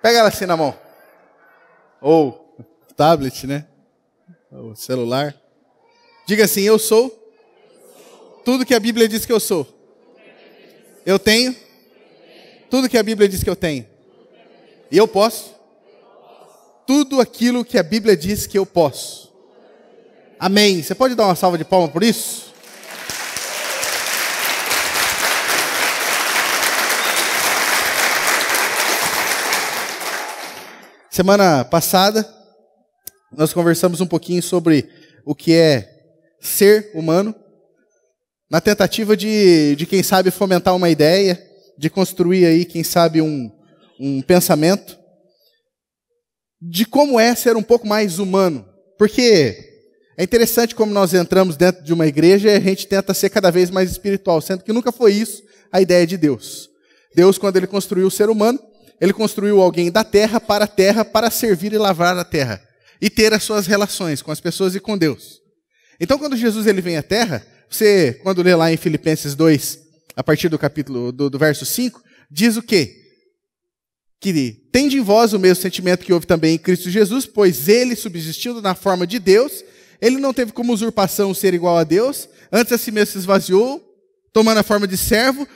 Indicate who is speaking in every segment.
Speaker 1: Pega ela assim na mão. Ou tablet, né? Ou celular. Diga assim, eu sou tudo que a Bíblia diz que eu sou. Eu tenho tudo que a Bíblia diz que eu tenho. E eu posso tudo aquilo que a Bíblia diz que eu posso. Amém. Você pode dar uma salva de palmas por isso? Semana passada, nós conversamos um pouquinho sobre o que é ser humano, na tentativa de quem sabe, fomentar uma ideia, de construir aí, quem sabe, um pensamento, de como é ser um pouco mais humano. Porque é interessante como nós entramos dentro de uma igreja e a gente tenta ser cada vez mais espiritual, sendo que nunca foi isso a ideia de Deus. Deus, quando Ele construiu o ser humano, Ele construiu alguém da terra para servir e lavrar a terra. E ter as suas relações com as pessoas e com Deus. Então, quando Jesus ele vem à terra, você, quando lê lá em Filipenses 2, a partir do capítulo, do verso 5, diz o quê? Que tende em vós o mesmo sentimento que houve também em Cristo Jesus, pois Ele, subsistindo na forma de Deus, Ele não teve como usurpação ser igual a Deus, antes a si mesmo se esvaziou, tomando a forma de servo,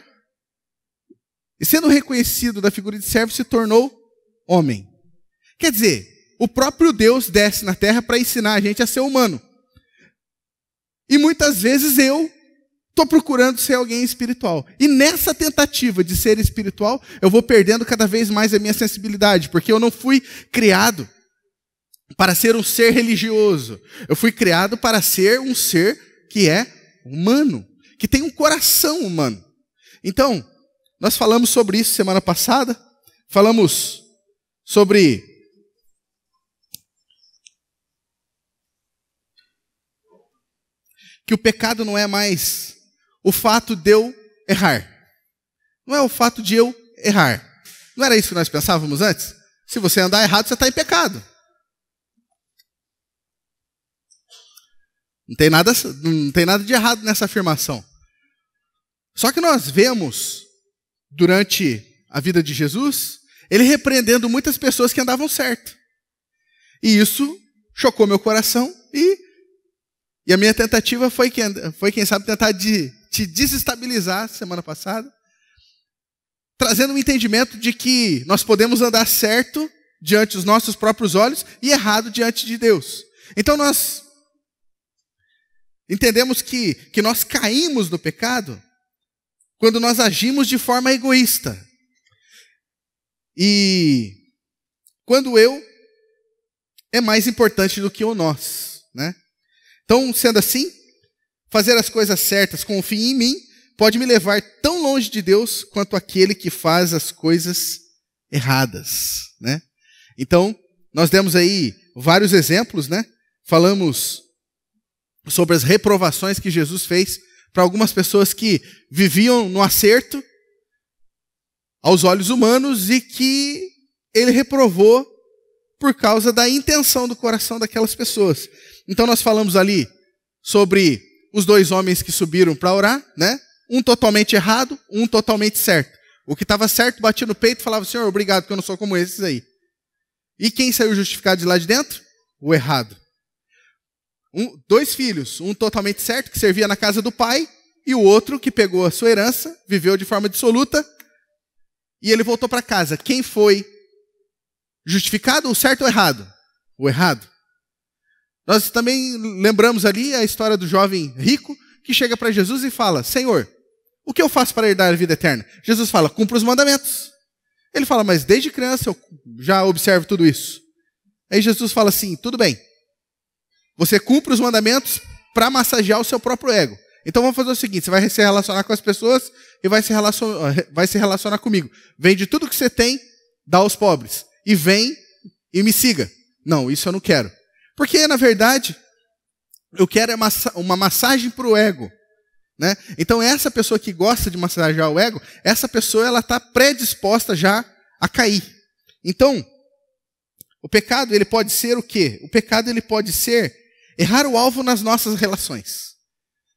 Speaker 1: e sendo reconhecido da figura de servo, se tornou homem. Quer dizer, o próprio Deus desce na terra para ensinar a gente a ser humano. E muitas vezes eu estou procurando ser alguém espiritual. E nessa tentativa de ser espiritual, eu vou perdendo cada vez mais a minha sensibilidade, porque eu não fui criado para ser um ser religioso. Eu fui criado para ser um ser que é humano, que tem um coração humano. Então, nós falamos sobre isso semana passada, falamos sobre que o pecado não é mais o fato de eu errar. Não é o fato de eu errar. Não era isso que nós pensávamos antes? Se você andar errado, você está em pecado. Não tem nada de errado nessa afirmação. Só que nós vemos, durante a vida de Jesus, Ele repreendendo muitas pessoas que andavam certo. E isso chocou meu coração e a minha tentativa foi quem sabe, tentar te desestabilizar semana passada, trazendo um entendimento de que nós podemos andar certo diante dos nossos próprios olhos e errado diante de Deus. Então nós entendemos que nós caímos no pecado quando nós agimos de forma egoísta. E quando eu é mais importante do que o nós, né? Então, sendo assim, fazer as coisas certas com o fim em mim pode me levar tão longe de Deus quanto aquele que faz as coisas erradas, né? Então, nós demos aí vários exemplos, né? Falamos sobre as reprovações que Jesus fez para algumas pessoas que viviam no acerto aos olhos humanos e que Ele reprovou por causa da intenção do coração daquelas pessoas. Então nós falamos ali sobre os dois homens que subiram para orar, né? Um totalmente errado, um totalmente certo. O que estava certo batia no peito e falava: Senhor, obrigado, que eu não sou como esses aí. E quem saiu justificado de lá de dentro? O errado. Dois filhos, um totalmente certo, que servia na casa do pai, e o outro que pegou a sua herança, viveu de forma dissoluta, e ele voltou para casa. Quem foi justificado, o certo ou o errado? O errado. Nós também lembramos ali a história do jovem rico que chega para Jesus e fala: Senhor, o que eu faço para herdar a vida eterna? Jesus fala: cumpra os mandamentos. Ele fala: mas desde criança eu já observo tudo isso. Aí Jesus fala assim: tudo bem, você cumpre os mandamentos para massagear o seu próprio ego. Então vamos fazer o seguinte: você vai se relacionar com as pessoas e vai se relacionar comigo. Vende tudo que você tem, dá aos pobres. E vem e me siga. Não, isso eu não quero. Porque, na verdade, eu quero uma massagem para o ego, né? Então, essa pessoa que gosta de massagear o ego, essa pessoa ela está predisposta já a cair. Então, o pecado ele pode ser o quê? O pecado ele pode ser errar o alvo nas nossas relações.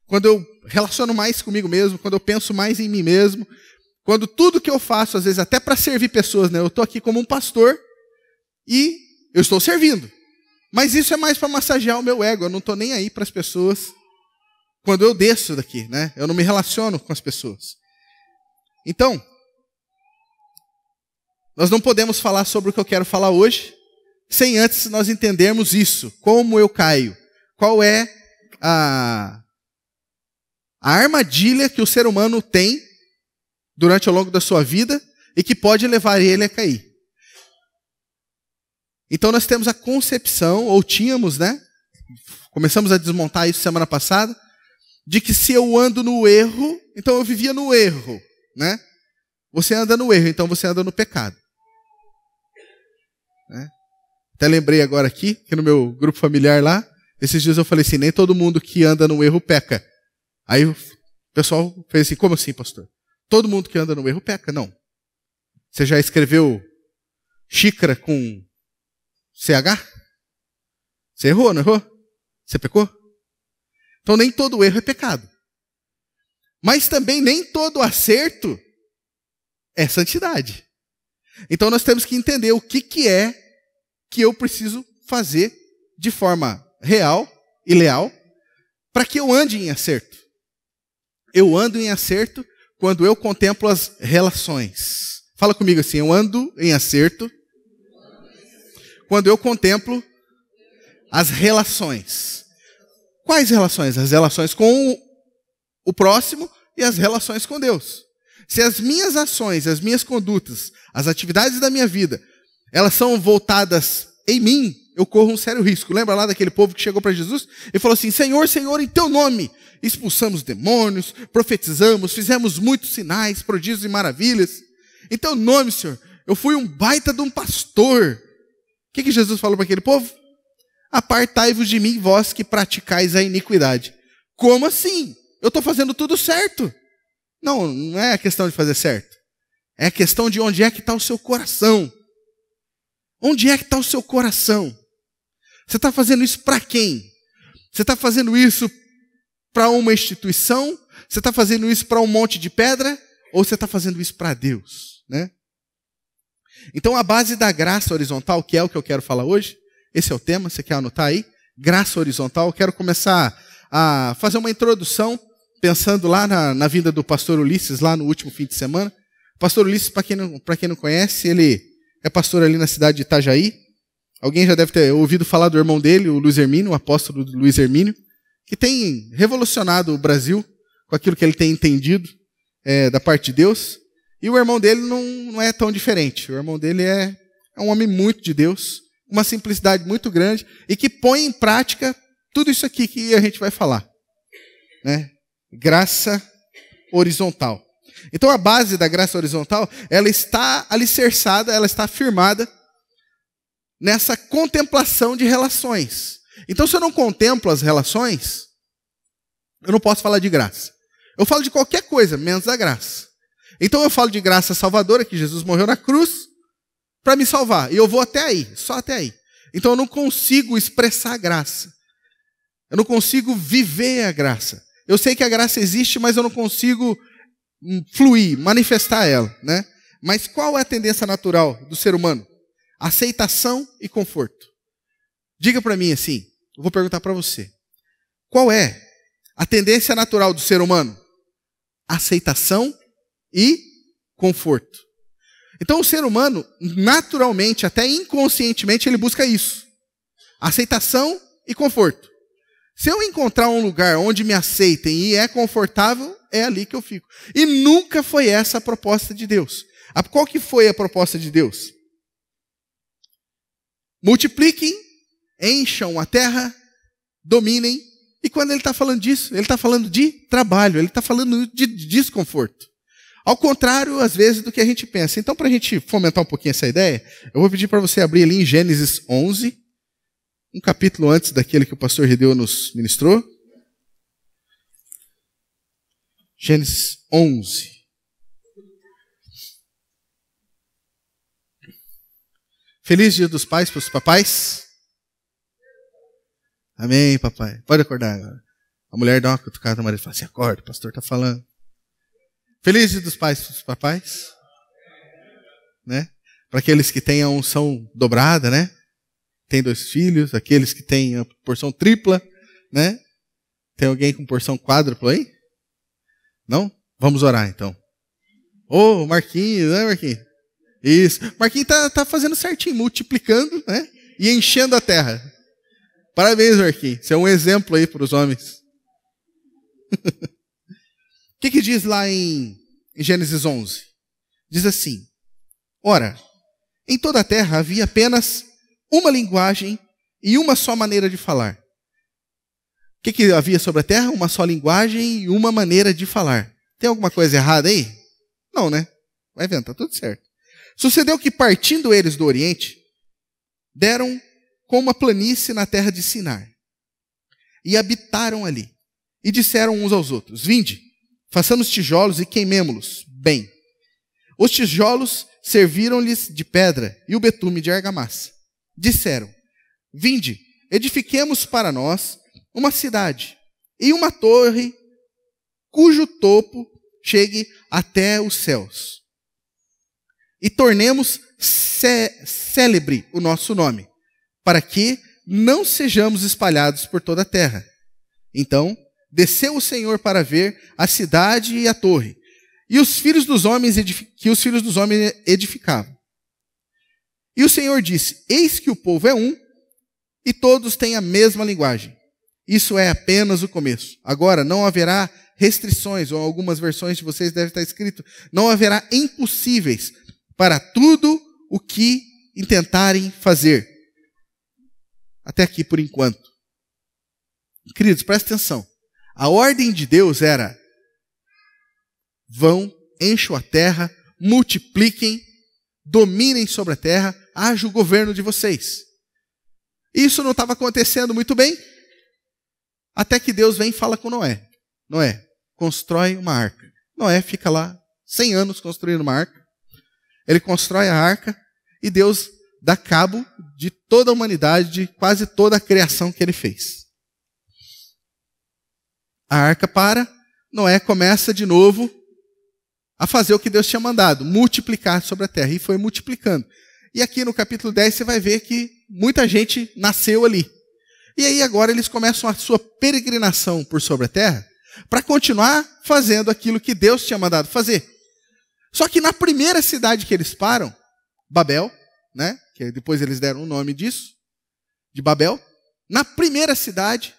Speaker 1: Quando eu relaciono mais comigo mesmo, quando eu penso mais em mim mesmo, quando tudo que eu faço, às vezes até para servir pessoas, né? Eu estou aqui como um pastor, e eu estou servindo. Mas isso é mais para massagear o meu ego. Eu não estou nem aí para as pessoas quando eu desço daqui, né? Eu não me relaciono com as pessoas. Então, nós não podemos falar sobre o que eu quero falar hoje sem antes nós entendermos isso. Como eu caio. Qual é a armadilha que o ser humano tem durante ao longo da sua vida e que pode levar ele a cair. Então nós temos a concepção, ou tínhamos, né? Começamos a desmontar isso semana passada, de que se eu ando no erro, então eu vivia no erro, né? Você anda no erro, então você anda no pecado. Né? Até lembrei agora aqui, que no meu grupo familiar lá, esses dias eu falei assim, nem todo mundo que anda no erro peca. Aí o pessoal fez assim, como assim, pastor? Todo mundo que anda no erro peca? Não. Você já escreveu xícara com CH? Você errou, não errou? Você pecou? Então nem todo erro é pecado. Mas também nem todo acerto é santidade. Então nós temos que entender o que é que eu preciso fazer de forma real e leal para que eu ande em acerto. Eu ando em acerto quando eu contemplo as relações. Fala comigo assim, eu ando em acerto quando eu contemplo as relações. Quais relações? As relações com o próximo e as relações com Deus. Se as minhas ações, as minhas condutas, as atividades da minha vida, elas são voltadas em mim, eu corro um sério risco. Lembra lá daquele povo que chegou para Jesus e falou assim, Senhor, Senhor, em teu nome expulsamos demônios, profetizamos, fizemos muitos sinais, prodígios e maravilhas. Em teu nome, Senhor, eu fui um baita de um pastor. O que Jesus falou para aquele povo? Apartai-vos de mim, vós que praticais a iniquidade. Como assim? Eu estou fazendo tudo certo. Não, não é a questão de fazer certo. É a questão de onde é que está o seu coração. Onde é que está o seu coração? Você está fazendo isso para quem? Você está fazendo isso para uma instituição? Você está fazendo isso para um monte de pedra? Ou você está fazendo isso para Deus? Né? Então a base da graça horizontal, que é o que eu quero falar hoje, esse é o tema, você quer anotar aí? Graça horizontal. Eu quero começar a fazer uma introdução, pensando lá na vinda do pastor Ulisses, lá no último fim de semana. O pastor Ulisses, para quem não conhece, ele é pastor ali na cidade de Itajaí. Alguém já deve ter ouvido falar do irmão dele, o Luiz Hermínio, o apóstolo Luiz Hermínio, que tem revolucionado o Brasil com aquilo que ele tem entendido da parte de Deus. E o irmão dele não é tão diferente. O irmão dele é um homem muito de Deus, uma simplicidade muito grande e que põe em prática tudo isso aqui que a gente vai falar. Né? Graça horizontal. Então a base da graça horizontal, ela está alicerçada, ela está firmada nessa contemplação de relações. Então se eu não contemplo as relações, eu não posso falar de graça. Eu falo de qualquer coisa, menos da graça. Então eu falo de graça salvadora, que Jesus morreu na cruz para me salvar. E eu vou até aí, só até aí. Então eu não consigo expressar a graça. Eu não consigo viver a graça. Eu sei que a graça existe, mas eu não consigo fluir, manifestar ela. Né? Mas qual é a tendência natural do ser humano? Aceitação e conforto. Diga para mim assim, eu vou perguntar para você. Qual é a tendência natural do ser humano? Aceitação e conforto. Então o ser humano, naturalmente, até inconscientemente, ele busca isso. Aceitação e conforto. Se eu encontrar um lugar onde me aceitem e é confortável, é ali que eu fico. E nunca foi essa a proposta de Deus. Qual que foi a proposta de Deus? Multipliquem, encham a terra, dominem. E quando ele está falando disso, ele está falando de trabalho, ele está falando de desconforto. Ao contrário, às vezes, do que a gente pensa. Então, para a gente fomentar um pouquinho essa ideia, eu vou pedir para você abrir ali em Gênesis 11, um capítulo antes daquele que o pastor Redeu nos ministrou. Gênesis 11. Feliz Dia dos Pais para os papais. Amém, papai. Pode acordar agora. A mulher dá uma cutucada no marido e fala assim, acorda, o pastor está falando. Feliz Dia dos Pais para os papais. Né? Para aqueles que têm a unção dobrada, né? Tem 2 filhos, aqueles que têm a porção tripla, né? Tem alguém com porção quádrupla aí? Não? Vamos orar então. Ô, Marquinhos, né, Marquinhos? Isso. Marquinhos tá fazendo certinho, multiplicando, né? E enchendo a terra. Parabéns, Marquinhos. Você é um exemplo aí para os homens. O que diz lá em Gênesis 11? Diz assim: ora, em toda a terra havia apenas uma linguagem e uma só maneira de falar. O que havia sobre a terra? Uma só linguagem e uma maneira de falar. Tem alguma coisa errada aí? Não, né? Vai vendo, tá tudo certo. Sucedeu que, partindo eles do Oriente, deram com uma planície na terra de Sinar, e habitaram ali. E disseram uns aos outros: vinde, façamos tijolos e queimemo-los bem. Os tijolos serviram-lhes de pedra e o betume de argamassa. Disseram: vinde, edifiquemos para nós uma cidade e uma torre cujo topo chegue até os céus. E tornemos célebre o nosso nome, para que não sejamos espalhados por toda a terra. Então desceu o Senhor para ver a cidade e a torre, e os filhos dos homens que os filhos dos homens edificavam. E o Senhor disse: eis que o povo é um, e todos têm a mesma linguagem. Isso é apenas o começo. Agora não haverá restrições, ou algumas versões de vocês devem estar escrito, não haverá impossíveis para tudo o que intentarem fazer. Até aqui por enquanto. Queridos, prestem atenção. A ordem de Deus era: vão, encham a terra, multipliquem, dominem sobre a terra, haja o governo de vocês. Isso não estava acontecendo muito bem, até que Deus vem e fala com Noé. Noé, constrói uma arca. Noé fica lá 100 anos construindo uma arca. Ele constrói a arca e Deus dá cabo de toda a humanidade, de quase toda a criação que ele fez. A arca para, Noé começa de novo a fazer o que Deus tinha mandado, multiplicar sobre a terra. E foi multiplicando. E aqui no capítulo 10 você vai ver que muita gente nasceu ali. E aí agora eles começam a sua peregrinação por sobre a terra para continuar fazendo aquilo que Deus tinha mandado fazer. Só que na primeira cidade que eles param, Babel, né? Que depois eles deram o nome disso, de Babel. Na primeira cidade,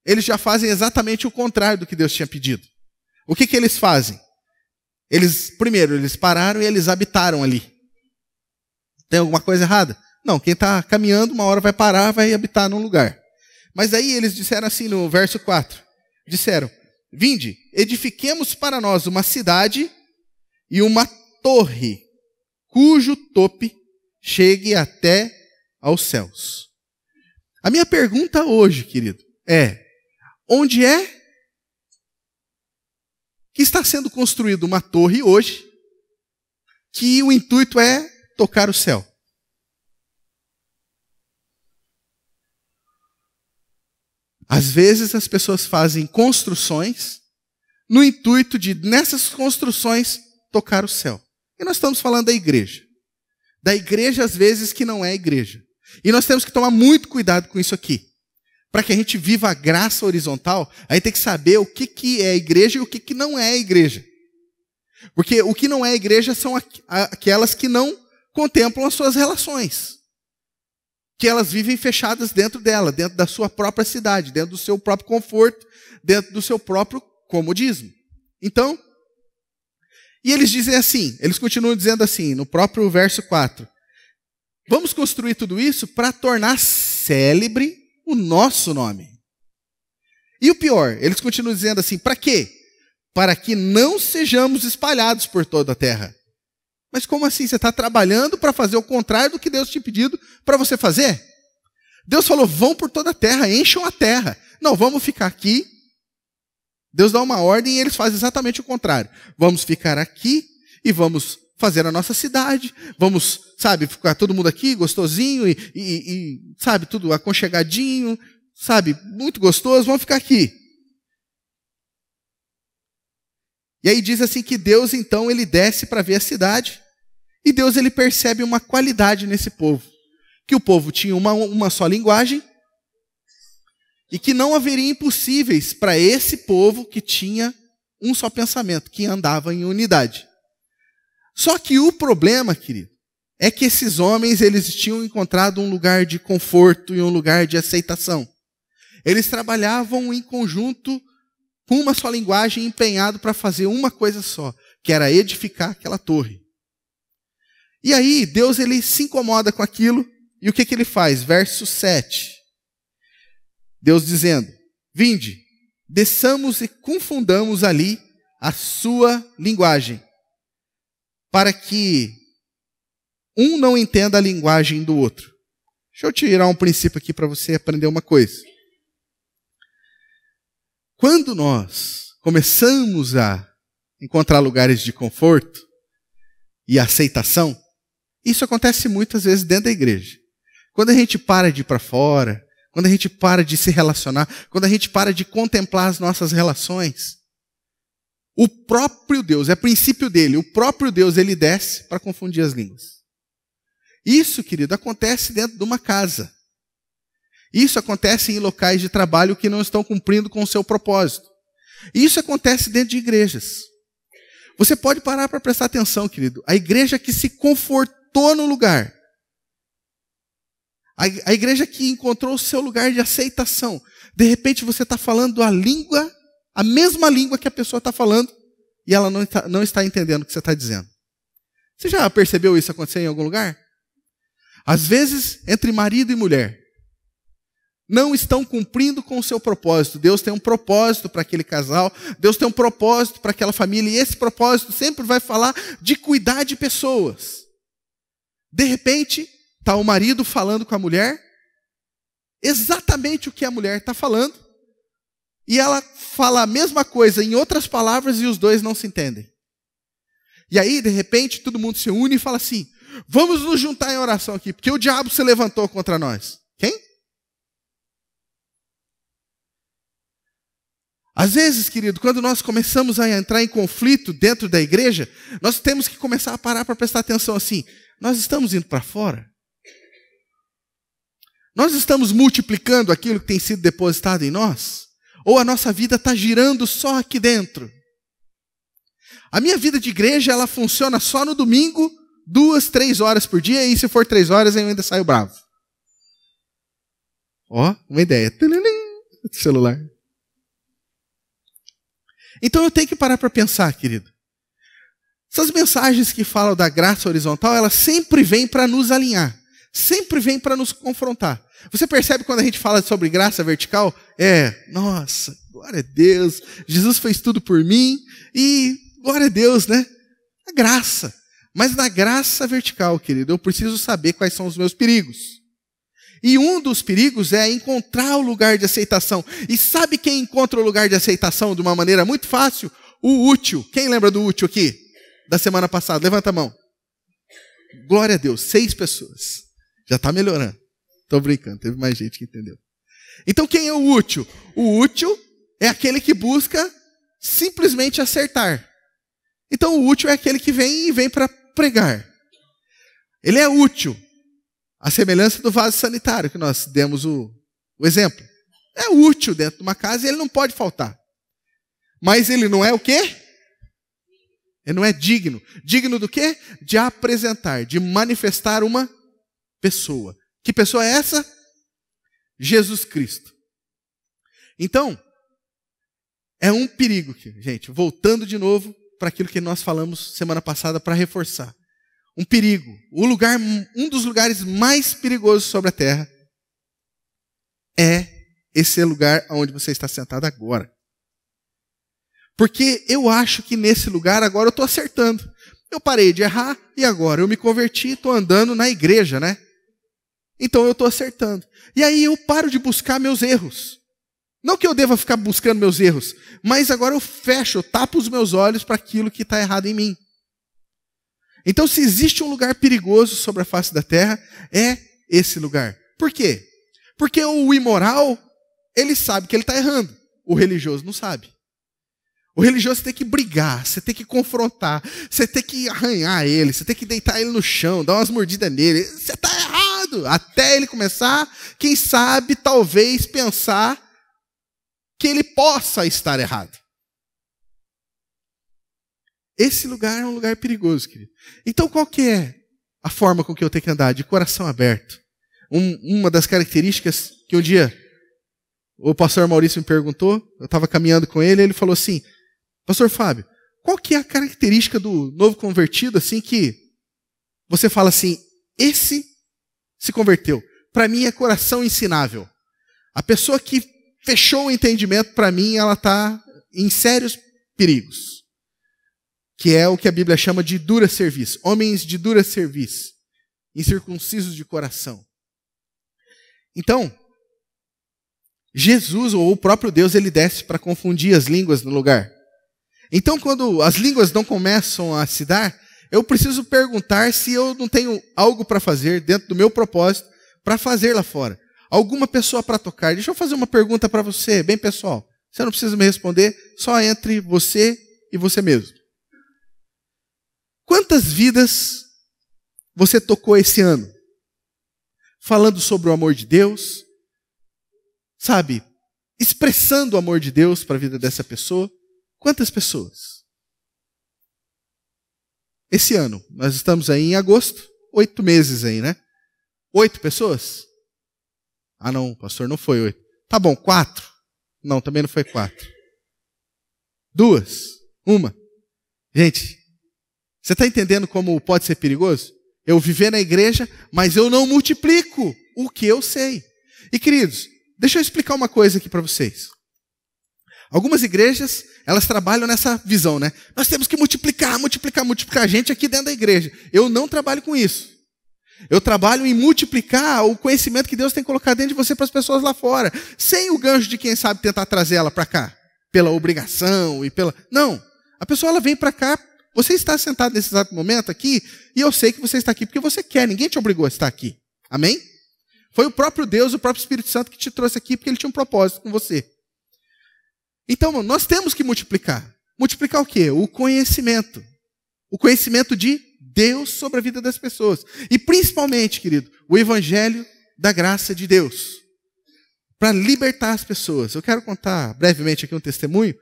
Speaker 1: eles já fazem exatamente o contrário do que Deus tinha pedido. O que eles fazem? Primeiro, eles pararam e eles habitaram ali. Tem alguma coisa errada? Não, quem está caminhando uma hora vai parar, vai habitar num lugar. Mas aí eles disseram assim no verso 4. Disseram: vinde, edifiquemos para nós uma cidade e uma torre, cujo tope chegue até aos céus. A minha pergunta hoje, querido, é: onde é que está sendo construída uma torre hoje que o intuito é tocar o céu? Às vezes as pessoas fazem construções no intuito de, nessas construções, tocar o céu. E nós estamos falando da igreja. Da igreja, às vezes, que não é igreja. E nós temos que tomar muito cuidado com isso aqui. Para que a gente viva a graça horizontal, a gente tem que saber o que é igreja e o que não é igreja. Porque o que não é igreja são aquelas que não contemplam as suas relações. Que elas vivem fechadas dentro dela, dentro da sua própria cidade, dentro do seu próprio conforto, dentro do seu próprio comodismo. Então, e eles dizem assim, eles continuam dizendo assim, no próprio verso 4. Vamos construir tudo isso para tornar célebre o nosso nome. E o pior, eles continuam dizendo assim, para quê? Para que não sejamos espalhados por toda a terra. Mas como assim? Você está trabalhando para fazer o contrário do que Deus tinha pedido para você fazer? Deus falou, vão por toda a terra, encham a terra. Não, vamos ficar aqui. Deus dá uma ordem e eles fazem exatamente o contrário. Vamos ficar aqui e vamos fazer a nossa cidade. Vamos, sabe, ficar todo mundo aqui gostosinho e sabe, tudo aconchegadinho, sabe, muito gostoso. Vamos ficar aqui. E aí diz assim que Deus, então, ele desce para ver a cidade E Deus ele percebe uma qualidade nesse povo. Que o povo tinha uma só linguagem e que não haveria impossíveis para esse povo que tinha um só pensamento, que andava em unidade. Só que o problema, querido, é que esses homens eles tinham encontrado um lugar de conforto e um lugar de aceitação. Eles trabalhavam em conjunto com uma só linguagem, empenhado para fazer uma coisa só, que era edificar aquela torre. E aí Deus ele se incomoda com aquilo, e o que ele faz? Verso 7. Deus dizendo: vinde, desçamos e confundamos ali a sua linguagem, para que um não entenda a linguagem do outro. Deixa eu tirar um princípio aqui para você aprender uma coisa. Quando nós começamos a encontrar lugares de conforto e aceitação, isso acontece muitas vezes dentro da igreja. Quando a gente para de ir para fora, quando a gente para de se relacionar, quando a gente para de contemplar as nossas relações, o próprio Deus, é princípio dele, o próprio Deus ele desce para confundir as línguas. Isso, querido, acontece dentro de uma casa. Isso acontece em locais de trabalho que não estão cumprindo com o seu propósito. Isso acontece dentro de igrejas. Você pode parar para prestar atenção, querido. A igreja que se confortou no lugar. A igreja que encontrou o seu lugar de aceitação. De repente você está falando a língua, a mesma língua que a pessoa está falando, e ela não está entendendo o que você está dizendo. Você já percebeu isso acontecer em algum lugar? Às vezes, entre marido e mulher, não estão cumprindo com o seu propósito. Deus tem um propósito para aquele casal, Deus tem um propósito para aquela família, e esse propósito sempre vai falar de cuidar de pessoas. De repente, está o marido falando com a mulher, exatamente o que a mulher está falando, e ela fala a mesma coisa em outras palavras e os dois não se entendem. E aí, de repente, todo mundo se une e fala assim: vamos nos juntar em oração aqui, porque o diabo se levantou contra nós. Quem? Às vezes, querido, quando nós começamos a entrar em conflito dentro da igreja, nós temos que começar a parar para prestar atenção assim: nós estamos indo para fora? Nós estamos multiplicando aquilo que tem sido depositado em nós? Ou a nossa vida está girando só aqui dentro? A minha vida de igreja, ela funciona só no domingo, 2, 3 horas por dia, e se for 3 horas eu ainda saio bravo. Ó, uma ideia. Celular. Então eu tenho que parar para pensar, querido. Essas mensagens que falam da graça horizontal, elas sempre vêm para nos alinhar. Sempre vêm para nos confrontar. Você percebe quando a gente fala sobre graça vertical? Nossa, glória a Deus, Jesus fez tudo por mim, e glória a Deus, né? A graça. Mas na graça vertical, querido, eu preciso saber quais são os meus perigos. E um dos perigos é encontrar o lugar de aceitação. E sabe quem encontra o lugar de aceitação de uma maneira muito fácil? O útil. Quem lembra do útil aqui? Da semana passada? Levanta a mão. Glória a Deus, 6 pessoas. Já está melhorando. Estou brincando, teve mais gente que entendeu. Então quem é o útil? O útil é aquele que busca simplesmente acertar. Então o útil é aquele que vem para pregar. Ele é útil. A semelhança do vaso sanitário, que nós demos o exemplo. É útil dentro de uma casa e ele não pode faltar. Mas ele não é o quê? Ele não é digno. Digno do quê? De apresentar, de manifestar uma pessoa. Que pessoa é essa? Jesus Cristo. Então, é um perigo aqui, gente. Voltando de novo para aquilo que nós falamos semana passada para reforçar. Um perigo. Um dos lugares mais perigosos sobre a terra é esse lugar onde você está sentado agora. Porque eu acho que nesse lugar agora eu estou acertando. Eu parei de errar e agora eu me converti e estou andando na igreja, né? Então eu estou acertando. E aí eu paro de buscar meus erros. Não que eu deva ficar buscando meus erros, mas agora eu fecho, eu tapo os meus olhos para aquilo que está errado em mim. Então, se existe um lugar perigoso sobre a face da terra, é esse lugar. Por quê? Porque o imoral, ele sabe que ele está errando. O religioso não sabe. O religioso tem que brigar, você tem que confrontar, você tem que arranhar ele, você tem que deitar ele no chão, dar umas mordidas nele. Você está errado. Até ele começar, quem sabe, talvez, pensar que ele possa estar errado. Esse lugar é um lugar perigoso, querido. Então, qual que é a forma com que eu tenho que andar? De coração aberto. Uma das características que um dia o pastor Maurício me perguntou, eu estava caminhando com ele, ele falou assim: Pastor Fábio, qual que é a característica do novo convertido, assim, que você fala assim, esse se converteu? Para mim é coração ensinável. A pessoa que fechou o entendimento, para mim, ela está em sérios perigos. Que é o que a Bíblia chama de dura serviço. Homens de dura serviço, incircuncisos de coração. Então, Jesus, ou o próprio Deus, ele desce para confundir as línguas no lugar. Então, quando as línguas não começam a se dar, eu preciso perguntar se eu não tenho algo para fazer dentro do meu propósito para fazer lá fora. Alguma pessoa para tocar. Deixa eu fazer uma pergunta para você, bem pessoal. Você não precisa me responder, só entre você e você mesmo. Quantas vidas você tocou esse ano? Falando sobre o amor de Deus, sabe? Expressando o amor de Deus para a vida dessa pessoa. Quantas pessoas? Esse ano, nós estamos aí em agosto, 8 meses aí, né? 8 pessoas? Ah não, pastor, não foi 8. Tá bom, 4. Não, também não foi 4. 2. 1. Gente, você está entendendo como pode ser perigoso? Eu viver na igreja, mas eu não multiplico o que eu sei. E queridos, deixa eu explicar uma coisa aqui para vocês. Algumas igrejas, elas trabalham nessa visão, né? Nós temos que multiplicar a gente aqui dentro da igreja. Eu não trabalho com isso. Eu trabalho em multiplicar o conhecimento que Deus tem colocado dentro de você para as pessoas lá fora. Sem o gancho de quem sabe tentar trazer ela para cá. Pela obrigação e pela... Não. A pessoa ela vem para cá. Você está sentado nesse exato momento aqui e eu sei que você está aqui porque você quer. Ninguém te obrigou a estar aqui. Amém? Foi o próprio Deus, o próprio Espírito Santo que te trouxe aqui porque ele tinha um propósito com você. Então, nós temos que multiplicar. Multiplicar o quê? O conhecimento. O conhecimento de Deus sobre a vida das pessoas. E principalmente, querido, o evangelho da graça de Deus. Para libertar as pessoas. Eu quero contar brevemente aqui um testemunho.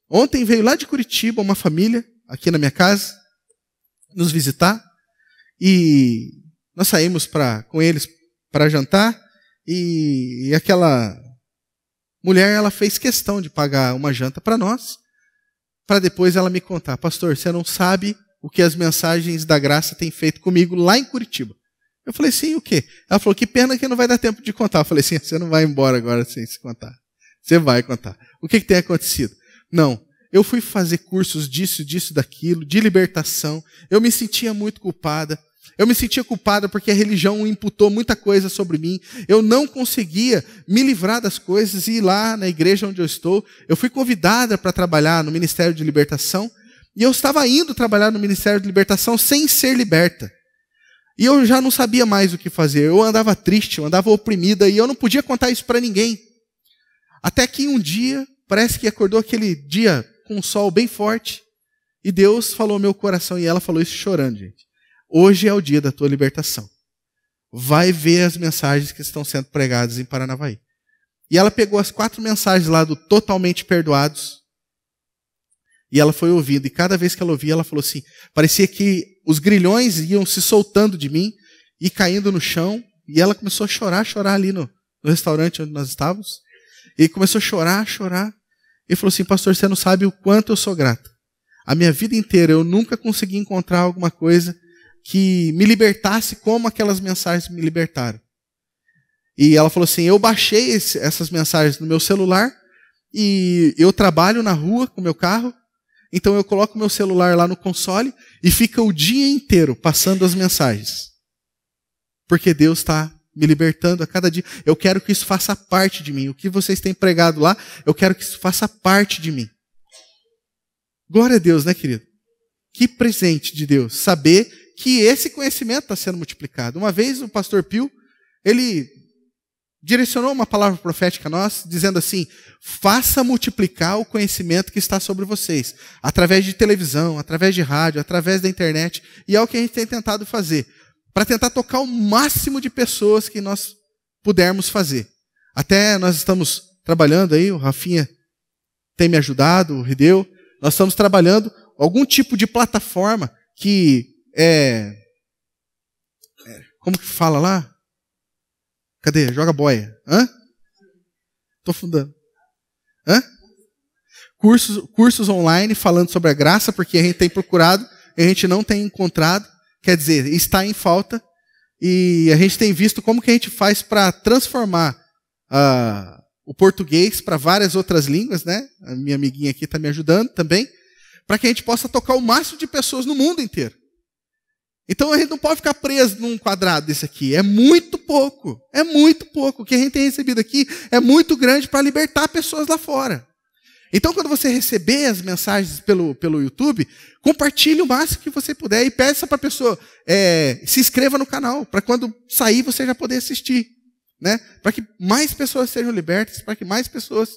Speaker 1: Ontem veio lá de Curitiba uma família, aqui na minha casa, nos visitar. E nós saímos com eles para jantar. E aquela mulher, ela fez questão de pagar uma janta para nós, para depois ela me contar: pastor, você não sabe o que as mensagens da graça têm feito comigo lá em Curitiba. Eu falei, sim, o quê? Ela falou, que pena que não vai dar tempo de contar. Eu falei, sim, você não vai embora agora sem se contar. Você vai contar. O que tem acontecido? Não, eu fui fazer cursos disso, daquilo, de libertação. Eu me sentia muito culpada. Eu me sentia culpada porque a religião imputou muita coisa sobre mim. Eu não conseguia me livrar das coisas e ir lá na igreja onde eu estou. Eu fui convidada para trabalhar no Ministério de Libertação e eu estava indo trabalhar no Ministério de Libertação sem ser liberta. E eu já não sabia mais o que fazer. Eu andava triste, eu andava oprimida e eu não podia contar isso para ninguém. Até que um dia, parece que acordou aquele dia com um sol bem forte e Deus falou ao meu coração, e ela falou isso chorando, gente. Hoje é o dia da tua libertação. Vai ver as mensagens que estão sendo pregadas em Paranavaí. E ela pegou as 4 mensagens lá do Totalmente Perdoados. E ela foi ouvindo. E cada vez que ela ouvia, ela falou assim, parecia que os grilhões iam se soltando de mim e caindo no chão. E ela começou a chorar ali no restaurante onde nós estávamos. E começou a chorar. E falou assim, pastor, você não sabe o quanto eu sou grata. A minha vida inteira eu nunca consegui encontrar alguma coisa que me libertasse como aquelas mensagens me libertaram. E ela falou assim, eu baixei essas mensagens no meu celular e eu trabalho na rua com o meu carro, então eu coloco o meu celular lá no console e fica o dia inteiro passando as mensagens. Porque Deus está me libertando a cada dia. Eu quero que isso faça parte de mim. O que vocês têm pregado lá, eu quero que isso faça parte de mim. Glória a Deus, né, querido? Que presente de Deus, saber que esse conhecimento está sendo multiplicado. Uma vez o pastor Pio, ele direcionou uma palavra profética a nós, dizendo assim: faça multiplicar o conhecimento que está sobre vocês, através de televisão, através de rádio, através da internet, e é o que a gente tem tentado fazer, para tentar tocar o máximo de pessoas que nós pudermos fazer. Até nós estamos trabalhando aí, o Rafinha tem me ajudado, o Rideu, nós estamos trabalhando algum tipo de plataforma que como que fala lá? Cadê? Joga boia. Hã? Estou fundando. Hã? Cursos online falando sobre a graça, porque a gente tem procurado, a gente não tem encontrado, quer dizer, está em falta, e a gente tem visto como que a gente faz para transformar o português para várias outras línguas, né? A minha amiguinha aqui está me ajudando também, para que a gente possa tocar o máximo de pessoas no mundo inteiro. Então a gente não pode ficar preso num quadrado desse aqui. É muito pouco. É muito pouco. O que a gente tem recebido aqui é muito grande para libertar pessoas lá fora. Então quando você receber as mensagens pelo YouTube, compartilhe o máximo que você puder e peça para a pessoa, se inscreva no canal, para quando sair você já poder assistir. Né? Para que mais pessoas sejam libertas, para que mais pessoas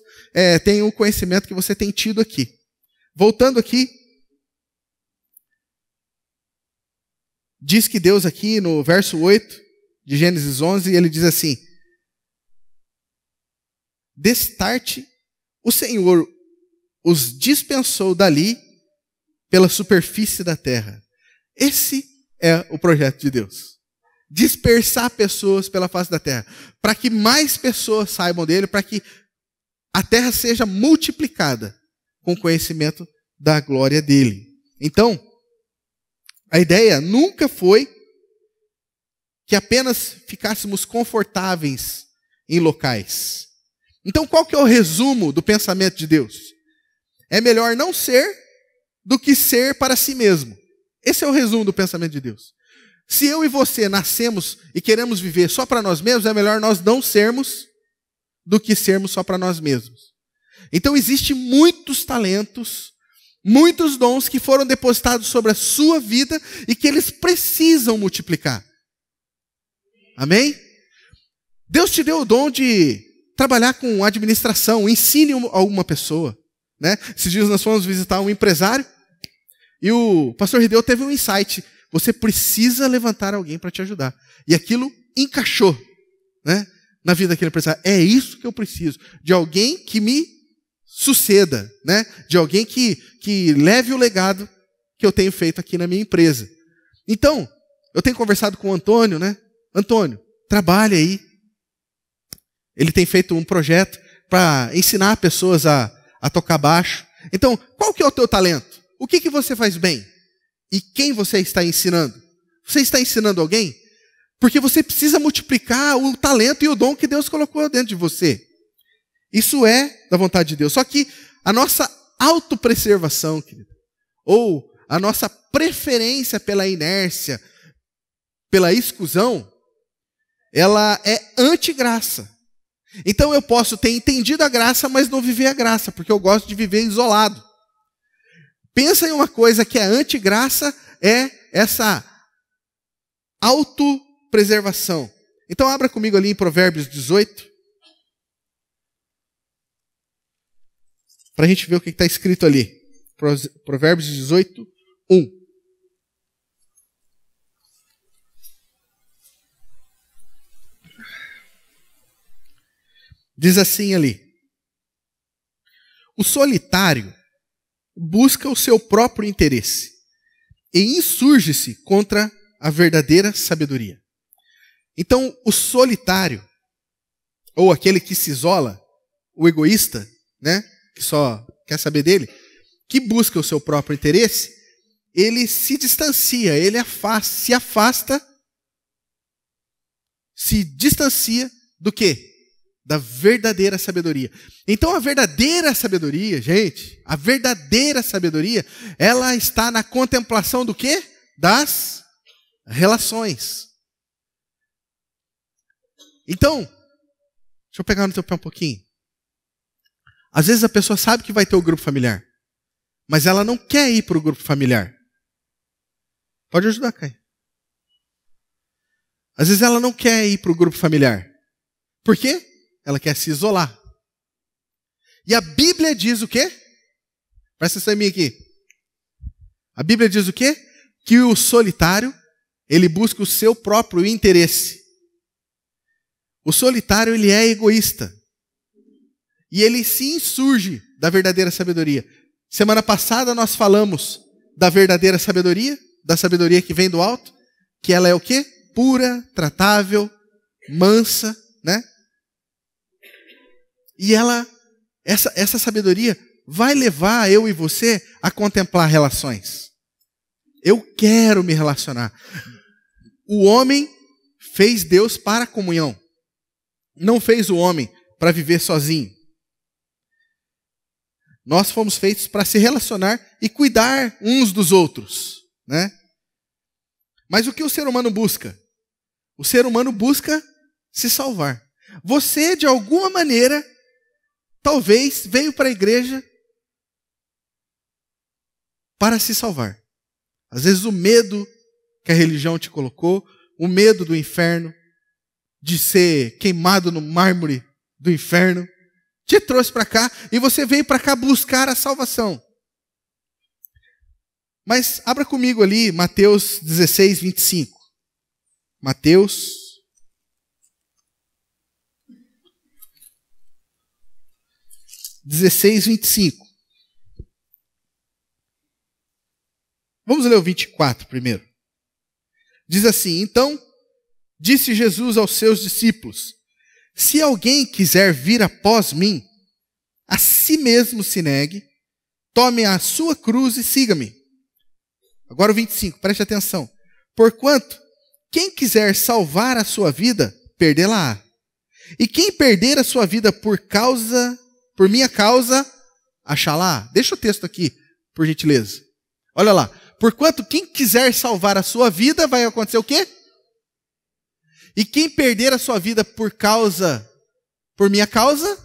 Speaker 1: tenham o conhecimento que você tem tido aqui. Voltando aqui, diz que Deus aqui no verso 8 de Gênesis 11, ele diz assim: destarte o Senhor os dispensou dali pela superfície da terra. Esse é o projeto de Deus. Dispersar pessoas pela face da terra, para que mais pessoas saibam dele, para que a terra seja multiplicada com o conhecimento da glória dele. Então, a ideia nunca foi que apenas ficássemos confortáveis em locais. Então, qual que é o resumo do pensamento de Deus? É melhor não ser do que ser para si mesmo. Esse é o resumo do pensamento de Deus. Se eu e você nascemos e queremos viver só para nós mesmos, é melhor nós não sermos do que sermos só para nós mesmos. Então, existem muitos talentos, muitos dons que foram depositados sobre a sua vida e que eles precisam multiplicar. Amém? Deus te deu o dom de trabalhar com administração, ensine alguma pessoa. Né? Esses dias nós fomos visitar um empresário e o pastor Rideu teve um insight: você precisa levantar alguém para te ajudar. E aquilo encaixou, né, na vida daquele empresário. É isso que eu preciso, de alguém que me suceda, né? De alguém que leve o legado que eu tenho feito aqui na minha empresa. Então, eu tenho conversado com o Antônio, né? Antônio, trabalha aí. Ele tem feito um projeto para ensinar pessoas a tocar baixo. Então, qual que é o teu talento? O que você faz bem? E quem você está ensinando? Você está ensinando alguém? Porque você precisa multiplicar o talento e o dom que Deus colocou dentro de você. Isso é da vontade de Deus. Só que a nossa autopreservação, querido, ou a nossa preferência pela inércia, pela exclusão, ela é antigraça. Então eu posso ter entendido a graça, mas não viver a graça, porque eu gosto de viver isolado. Pensa em uma coisa que é antigraça, é essa autopreservação. Então abra comigo ali em Provérbios 18, para a gente ver o que está escrito ali. Provérbios 18, 1. Diz assim ali: o solitário busca o seu próprio interesse e insurge-se contra a verdadeira sabedoria. Então, o solitário, ou aquele que se isola, o egoísta, né, que só quer saber dele, que busca o seu próprio interesse, ele se distancia, ele se distancia do quê? Da verdadeira sabedoria. Então a verdadeira sabedoria, gente, a verdadeira sabedoria, ela está na contemplação do quê? Das relações. Então, deixa eu pegar no teu pé um pouquinho. Às vezes a pessoa sabe que vai ter o grupo familiar, mas ela não quer ir para o grupo familiar. Pode ajudar, Caio. Às vezes ela não quer ir para o grupo familiar. Por quê? Ela quer se isolar. E a Bíblia diz o quê? Presta atenção em mim aqui. A Bíblia diz o quê? Que o solitário, ele busca o seu próprio interesse. O solitário, ele é egoísta. E ele se insurge da verdadeira sabedoria. Semana passada nós falamos da verdadeira sabedoria, da sabedoria que vem do alto, que ela é o quê? Pura, tratável, mansa, né? E essa sabedoria vai levar eu e você a contemplar relações. Eu quero me relacionar. O homem fez Deus para a comunhão. Não fez o homem para viver sozinho. Nós fomos feitos para se relacionar e cuidar uns dos outros, né? Mas o que o ser humano busca? O ser humano busca se salvar. Você, de alguma maneira, talvez veio para a igreja para se salvar. Às vezes o medo que a religião te colocou, o medo do inferno, de ser queimado no mármore do inferno, te trouxe para cá e você veio para cá buscar a salvação. Mas abra comigo ali Mateus 16, 25. Mateus 16, 25. Vamos ler o 24 primeiro. Diz assim: então, disse Jesus aos seus discípulos: se alguém quiser vir após mim, a si mesmo se negue, tome a sua cruz e siga-me. Agora o 25, preste atenção. Porquanto, quem quiser salvar a sua vida, perdê-la-á. E quem perder a sua vida por minha causa, achá-la-á. Deixa o texto aqui, por gentileza. Olha lá. Porquanto, quem quiser salvar a sua vida, vai acontecer o quê? E quem perder a sua vida por minha causa,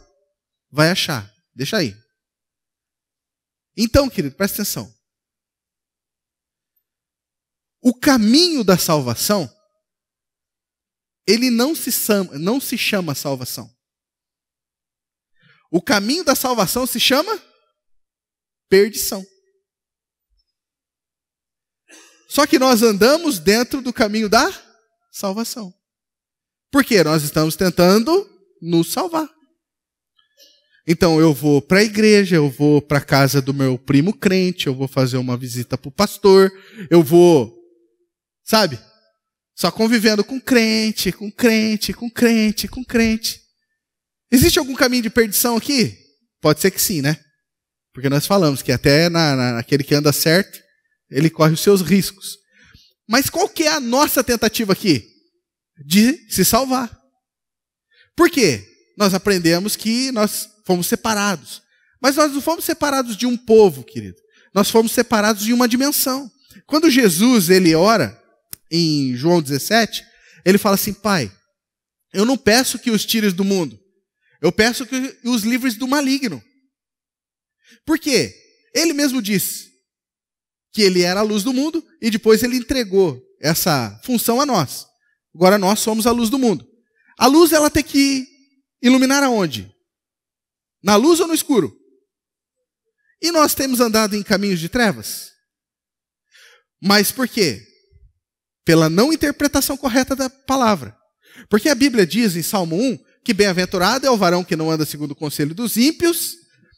Speaker 1: vai achar. Deixa aí. Então, querido, presta atenção. O caminho da salvação, ele não se chama salvação. O caminho da salvação se chama perdição. Só que nós andamos dentro do caminho da salvação. Por quê? Nós estamos tentando nos salvar. Então eu vou para a igreja, eu vou para a casa do meu primo crente, eu vou fazer uma visita para o pastor, eu vou, sabe? Só convivendo com crente, com crente, com crente, com crente. Existe algum caminho de perdição aqui? Pode ser que sim, né? Porque nós falamos que até naquele que anda certo, ele corre os seus riscos. Mas qual que é a nossa tentativa aqui? De se salvar. Por quê? Nós aprendemos que nós fomos separados. Mas nós não fomos separados de um povo, querido. Nós fomos separados de uma dimensão. Quando Jesus, ele ora, em João 17, ele fala assim: Pai, eu não peço que os tires do mundo. Eu peço que os livres do maligno. Por quê? Ele mesmo disse que ele era a luz do mundo e depois ele entregou essa função a nós. Agora nós somos a luz do mundo. A luz, ela tem que iluminar aonde? Na luz ou no escuro? E nós temos andado em caminhos de trevas? Mas por quê? Pela não interpretação correta da palavra. Porque a Bíblia diz em Salmo 1 que bem-aventurado é o varão que não anda segundo o conselho dos ímpios,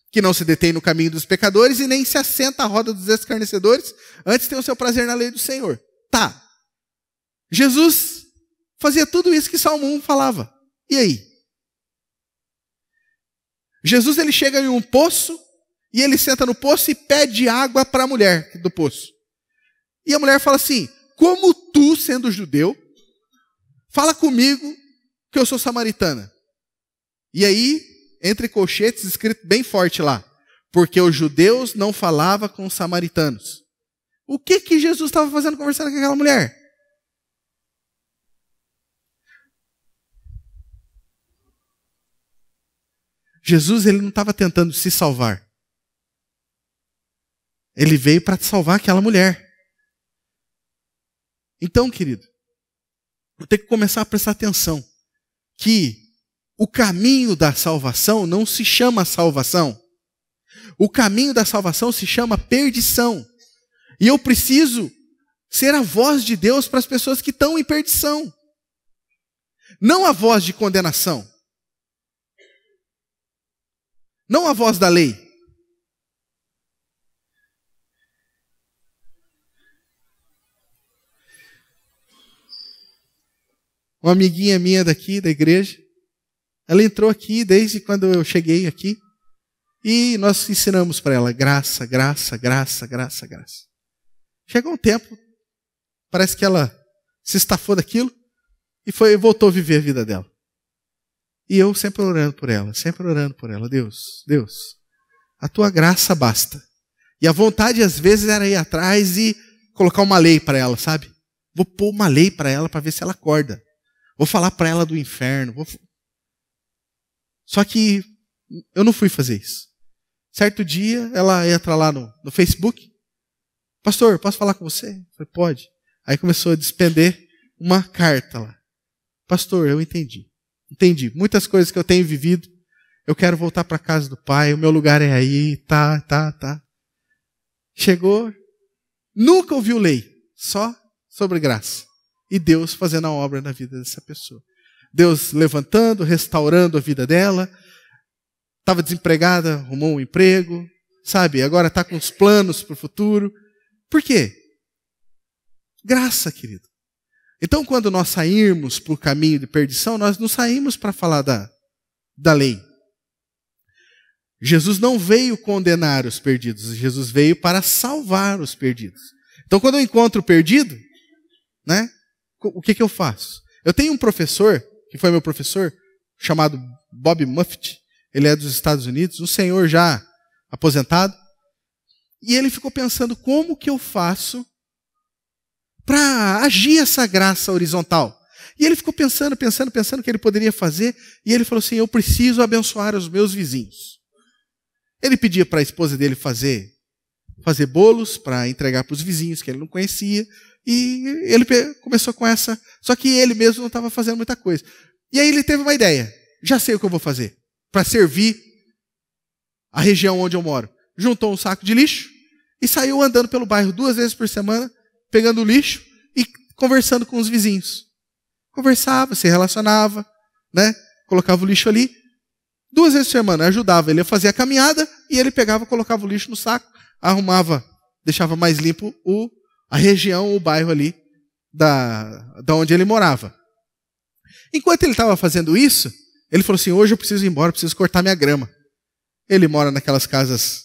Speaker 1: que não se detém no caminho dos pecadores e nem se assenta à roda dos escarnecedores, antes tem o seu prazer na lei do Senhor. Tá. Jesus fazia tudo isso que Salmo 1 falava. E aí? Jesus, ele chega em um poço e ele senta no poço e pede água para a mulher do poço. E a mulher fala assim: como tu, sendo judeu, fala comigo que eu sou samaritana? E aí, entre colchetes, escrito bem forte lá: porque os judeus não falavam com os samaritanos. O que Jesus estava fazendo conversando com aquela mulher? Jesus, ele não estava tentando se salvar. Ele veio para salvar aquela mulher. Então, querido, eu tenho que começar a prestar atenção que o caminho da salvação não se chama salvação. O caminho da salvação se chama perdição. E eu preciso ser a voz de Deus para as pessoas que estão em perdição. Não a voz de condenação. Não a voz da lei. Uma amiguinha minha daqui, da igreja, ela entrou aqui desde quando eu cheguei aqui, e nós ensinamos para ela graça, graça, graça, graça, graça. Chegou um tempo, parece que ela se estafou daquilo e voltou a viver a vida dela. E eu sempre orando por ela, Deus, Deus, a tua graça basta. E a vontade às vezes era ir atrás e colocar uma lei para ela, sabe? Vou pôr uma lei para ela para ver se ela acorda. Vou falar para ela do inferno. Só que eu não fui fazer isso. Certo dia, ela entra lá no Facebook. Pastor, posso falar com você? Eu falei, pode. Aí começou a despender uma carta lá. Pastor, eu entendi. Entendi. Muitas coisas que eu tenho vivido. Eu quero voltar para a casa do Pai. O meu lugar é aí. Tá. Chegou. Nunca ouviu lei. Só sobre graça. E Deus fazendo a obra na vida dessa pessoa. Deus levantando, restaurando a vida dela. Estava desempregada, arrumou um emprego. Sabe, agora está com os planos para o futuro. Por quê? Graça, querido. Então, quando nós sairmos para o caminho de perdição, nós não saímos para falar da lei. Jesus não veio condenar os perdidos. Jesus veio para salvar os perdidos. Então, quando eu encontro o perdido, né? O que eu faço? Eu tenho um professor, que foi meu professor, chamado Bob Moffitt. Ele é dos Estados Unidos, um senhor já aposentado. E ele ficou pensando, como que eu faço para agir essa graça horizontal? E ele ficou pensando o que ele poderia fazer. E ele falou assim, eu preciso abençoar os meus vizinhos. Ele pedia para a esposa dele fazer bolos para entregar para os vizinhos que ele não conhecia. E ele começou com essa... Só que ele mesmo não estava fazendo muita coisa. E aí ele teve uma ideia. Já sei o que eu vou fazer para servir a região onde eu moro. Juntou um saco de lixo e saiu andando pelo bairro 2 vezes por semana, pegando o lixo e conversando com os vizinhos. Conversava, se relacionava, né? Colocava o lixo ali. 2 vezes por semana ajudava ele a fazer a caminhada e ele pegava, colocava o lixo no saco, arrumava, deixava mais limpo a região, o bairro ali da onde ele morava. Enquanto ele estava fazendo isso, ele falou assim, hoje eu preciso ir embora, preciso cortar minha grama. Ele mora naquelas casas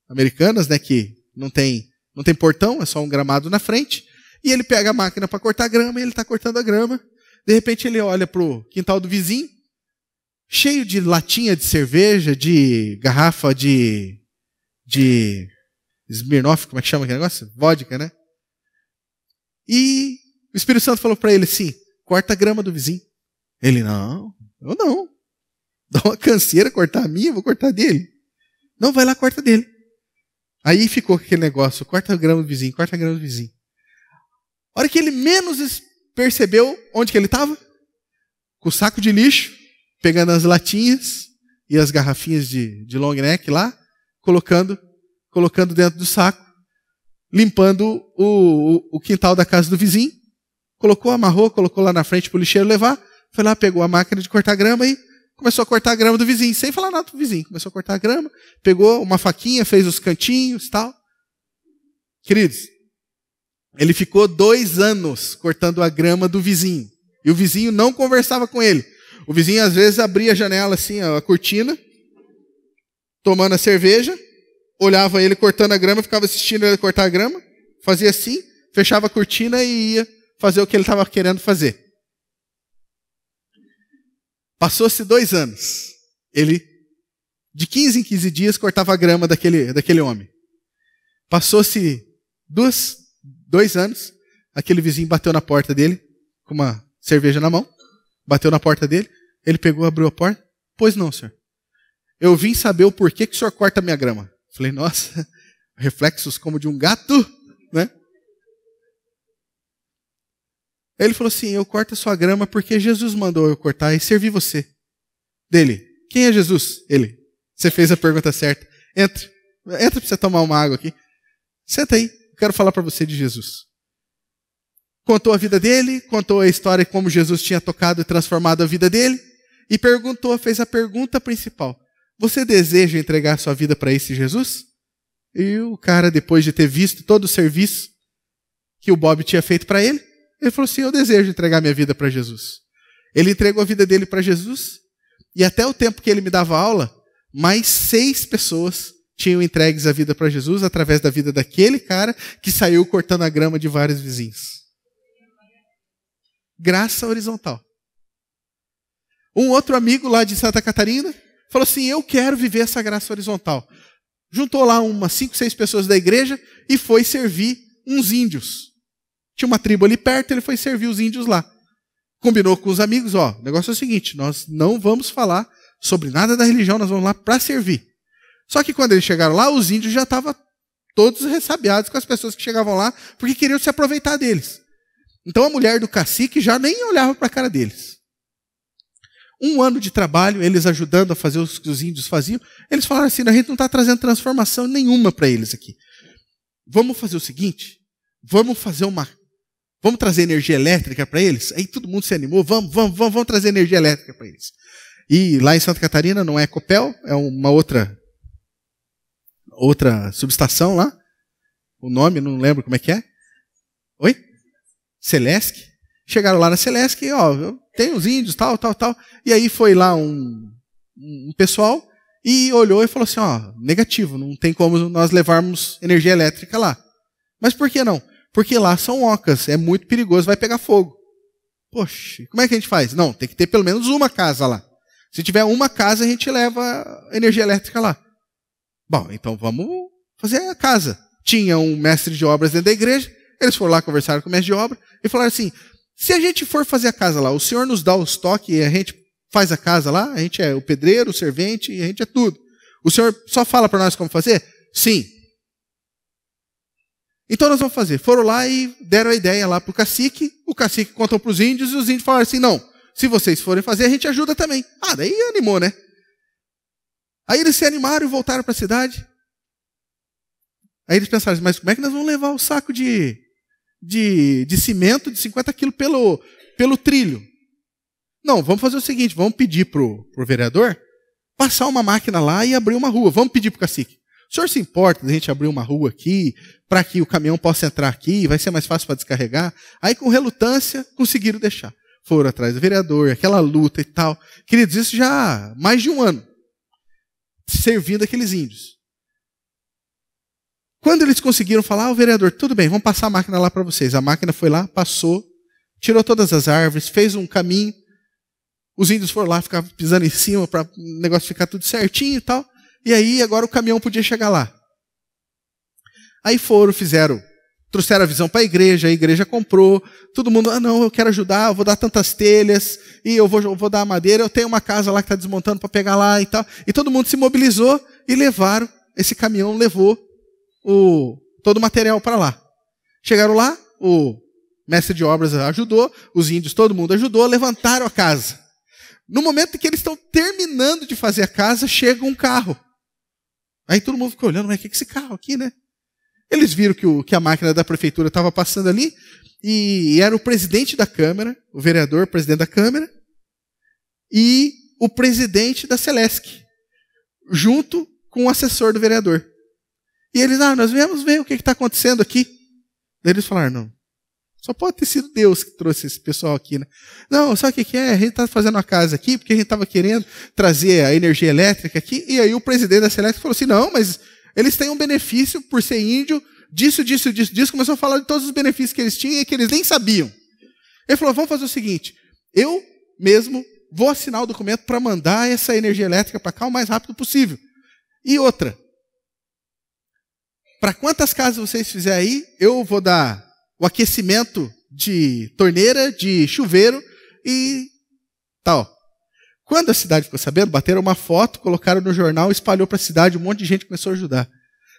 Speaker 1: americanas, né, que não tem portão, é só um gramado na frente, e ele pega a máquina para cortar a grama, e ele está cortando a grama. De repente ele olha para o quintal do vizinho, cheio de latinha de cerveja, de garrafa de Smirnoff, como é que chama aquele negócio? Vodka, né? E o Espírito Santo falou para ele assim, corta a grama do vizinho. Ele, não, eu não. Dá uma canseira cortar a minha, eu vou cortar dele. Não, vai lá, corta dele. Aí ficou aquele negócio, corta a grama do vizinho, corta a grama do vizinho. A hora que ele menos percebeu onde que ele estava, com o saco de lixo, pegando as latinhas e as garrafinhas de long neck lá, colocando dentro do saco, limpando o quintal da casa do vizinho, amarrou, colocou lá na frente para o lixeiro levar, foi lá, pegou a máquina de cortar grama e começou a cortar a grama do vizinho, sem falar nada pro vizinho. Começou a cortar a grama, pegou uma faquinha, fez os cantinhos e tal. Queridos, ele ficou 2 anos cortando a grama do vizinho. E o vizinho não conversava com ele. O vizinho às vezes abria a janela assim, a cortina, tomando a cerveja, olhava ele cortando a grama, ficava assistindo ele cortar a grama, fazia assim, fechava a cortina e ia fazer o que ele estava querendo fazer. Passou-se 2 anos. Ele, de 15 em 15 dias, cortava a grama daquele homem. Passou-se 2 anos, aquele vizinho bateu na porta dele, com uma cerveja na mão, bateu na porta dele, ele pegou, abriu a porta, pois não, senhor. Eu vim saber o porquê que o senhor corta a minha grama. Falei, nossa, reflexos como de um gato, né? Ele falou assim, eu corto a sua grama porque Jesus mandou eu cortar e servir você. Dele, quem é Jesus? Ele, você fez a pergunta certa. Entra para você tomar uma água aqui. Senta aí, quero falar para você de Jesus. Contou a vida dele, contou a história de como Jesus tinha tocado e transformado a vida dele, e fez a pergunta principal. Você deseja entregar sua vida para esse Jesus? E o cara, depois de ter visto todo o serviço que o Bob tinha feito para ele, ele falou assim, eu desejo entregar minha vida para Jesus. Ele entregou a vida dele para Jesus, e até o tempo que ele me dava aula, mais 6 pessoas tinham entregues a vida para Jesus através da vida daquele cara que saiu cortando a grama de vários vizinhos. Graça horizontal. Um outro amigo lá de Santa Catarina falou assim, eu quero viver essa graça horizontal. Juntou lá umas 5, 6 pessoas da igreja e foi servir uns índios. Tinha uma tribo ali perto, ele foi servir os índios lá. Combinou com os amigos, o negócio é o seguinte, nós não vamos falar sobre nada da religião, nós vamos lá para servir. Só que quando eles chegaram lá, os índios já estavam todos ressabiados com as pessoas que chegavam lá, porque queriam se aproveitar deles. Então a mulher do cacique já nem olhava para a cara deles. 1 ano de trabalho, eles ajudando a fazer o que os índios faziam, eles falaram assim, a gente não está trazendo transformação nenhuma para eles aqui. Vamos fazer o seguinte, vamos trazer energia elétrica para eles? Aí todo mundo se animou, vamos trazer energia elétrica para eles. E lá em Santa Catarina não é Copel, é uma outra subestação lá. O nome, não lembro como é que é. Oi? Celesc. Chegaram lá na Celesc, tem os índios, tal. E aí foi lá um pessoal e olhou e falou assim, negativo, não tem como nós levarmos energia elétrica lá. Mas por que não? Porque lá são ocas, é muito perigoso, vai pegar fogo. Poxa, como é que a gente faz? Não, tem que ter pelo menos uma casa lá. Se tiver uma casa, a gente leva energia elétrica lá. Bom, então vamos fazer a casa. Tinha um mestre de obras dentro da igreja, eles foram lá, conversaram com o mestre de obra e falaram assim, se a gente for fazer a casa lá, o senhor nos dá os toques e a gente faz a casa lá, a gente é o pedreiro, o servente, e a gente é tudo. O senhor só fala para nós como fazer? Sim. Então nós vamos fazer. Foram lá e deram a ideia lá para o cacique contou para os índios, e os índios falaram assim, não, se vocês forem fazer, a gente ajuda também. Daí animou, né? Aí eles se animaram e voltaram para a cidade. Aí eles pensaram assim, mas como é que nós vamos levar o saco de cimento de 50 quilos pelo trilho? Não, vamos fazer o seguinte, vamos pedir pro vereador passar uma máquina lá e abrir uma rua. Vamos pedir pro cacique. O senhor se importa da gente abrir uma rua aqui, para que o caminhão possa entrar aqui, vai ser mais fácil para descarregar? Aí, com relutância, conseguiram deixar. Foram atrás do vereador, aquela luta e tal. Queridos, isso já há mais de 1 ano, servindo aqueles índios. Quando eles conseguiram falar, o vereador, tudo bem, vamos passar a máquina lá para vocês. A máquina foi lá, passou, tirou todas as árvores, fez um caminho. Os índios foram lá, ficavam pisando em cima para o negócio ficar tudo certinho e tal. E aí, agora o caminhão podia chegar lá. Aí trouxeram a visão para a igreja comprou, todo mundo, não, eu quero ajudar, eu vou dar tantas telhas, e eu vou dar a madeira, eu tenho uma casa lá que está desmontando para pegar lá e tal. E todo mundo se mobilizou e levaram, esse caminhão levou todo o material para lá. Chegaram lá, o mestre de obras ajudou, os índios, todo mundo ajudou, levantaram a casa. No momento em que eles estão terminando de fazer a casa, chega um carro. Aí todo mundo ficou olhando, mas o que é esse carro aqui, né? Eles viram que a máquina da prefeitura estava passando ali, e era o presidente da Câmara, o vereador, presidente da Câmara, e o presidente da Celesc, junto com o assessor do vereador. E eles, nós viemos ver o que está acontecendo aqui. Daí eles falaram, não, só pode ter sido Deus que trouxe esse pessoal aqui, né? Não, sabe o que é? A gente está fazendo uma casa aqui, porque a gente estava querendo trazer a energia elétrica aqui, e aí o presidente da Celesc falou assim, não, mas eles têm um benefício por ser índio, disso, começou a falar de todos os benefícios que eles tinham e que eles nem sabiam. Ele falou, vamos fazer o seguinte, eu mesmo vou assinar o documento para mandar essa energia elétrica para cá o mais rápido possível. E outra, para quantas casas vocês fizerem aí, eu vou dar o aquecimento de torneira, de chuveiro e tal. Quando a cidade ficou sabendo, bateram uma foto, colocaram no jornal, espalhou para a cidade, um monte de gente começou a ajudar.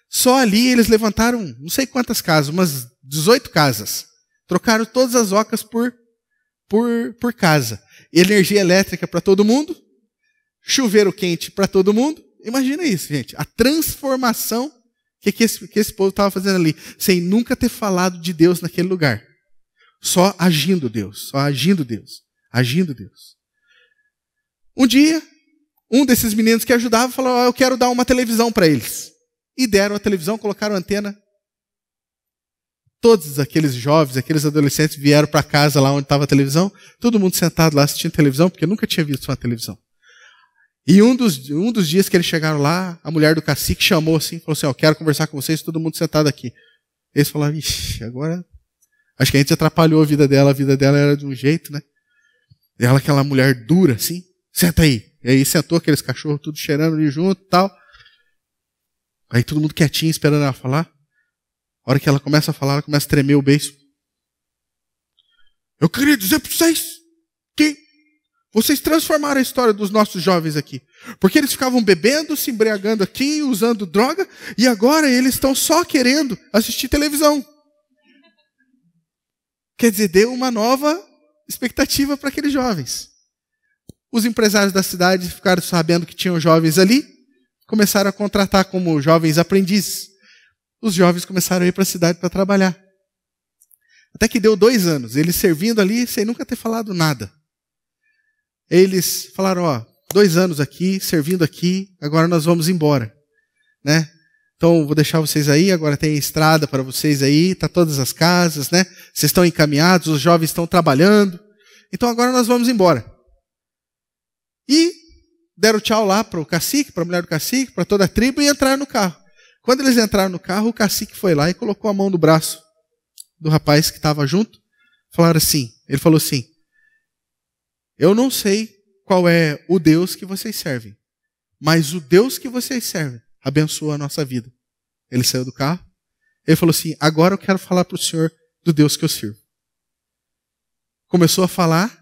Speaker 1: Só ali eles levantaram não sei quantas casas, umas 18 casas. Trocaram todas as ocas por casa. Energia elétrica para todo mundo. chuveiro quente para todo mundo. Imagina isso, gente. A transformação que esse povo estava fazendo ali, sem nunca ter falado de Deus naquele lugar. Só agindo Deus, só agindo Deus, agindo Deus. Um dia, um desses meninos que ajudava falou, eu quero dar uma televisão para eles. E deram a televisão, colocaram a antena. Todos aqueles jovens, aqueles adolescentes vieram para casa lá onde estava a televisão, todo mundo sentado lá assistindo televisão, porque nunca tinha visto uma televisão. E um dos dias que eles chegaram lá, a mulher do cacique chamou assim, falou assim, quero conversar com vocês, todo mundo sentado aqui. Eles falaram, ixi, agora acho que a gente atrapalhou a vida dela era de um jeito, né? E ela, aquela mulher dura assim, senta aí. E aí sentou aqueles cachorros tudo cheirando ali junto e tal. Aí todo mundo quietinho esperando ela falar. A hora que ela começa a falar, ela começa a tremer o beiço. Eu queria dizer para vocês que vocês transformaram a história dos nossos jovens aqui. Porque eles ficavam bebendo, se embriagando aqui, usando droga, e agora eles estão só querendo assistir televisão. Quer dizer, deu uma nova expectativa para aqueles jovens. Os empresários da cidade ficaram sabendo que tinham jovens ali, começaram a contratar como jovens aprendizes. Os jovens começaram a ir para a cidade para trabalhar. Até que deu 2 anos, eles servindo ali sem nunca ter falado nada. Eles falaram, 2 anos aqui, servindo aqui, agora nós vamos embora. Né? Então, vou deixar vocês aí, agora tem estrada para vocês aí, tá todas as casas, né? Vocês estão encaminhados, os jovens estão trabalhando. Então, agora nós vamos embora. E deram tchau lá para o cacique, para a mulher do cacique, para toda a tribo e entraram no carro. Quando eles entraram no carro, o cacique foi lá e colocou a mão no braço do rapaz que estava junto. Ele falou assim, eu não sei qual é o Deus que vocês servem, mas o Deus que vocês servem abençoa a nossa vida. Ele saiu do carro, ele falou assim, agora eu quero falar para o senhor do Deus que eu sirvo. Começou a falar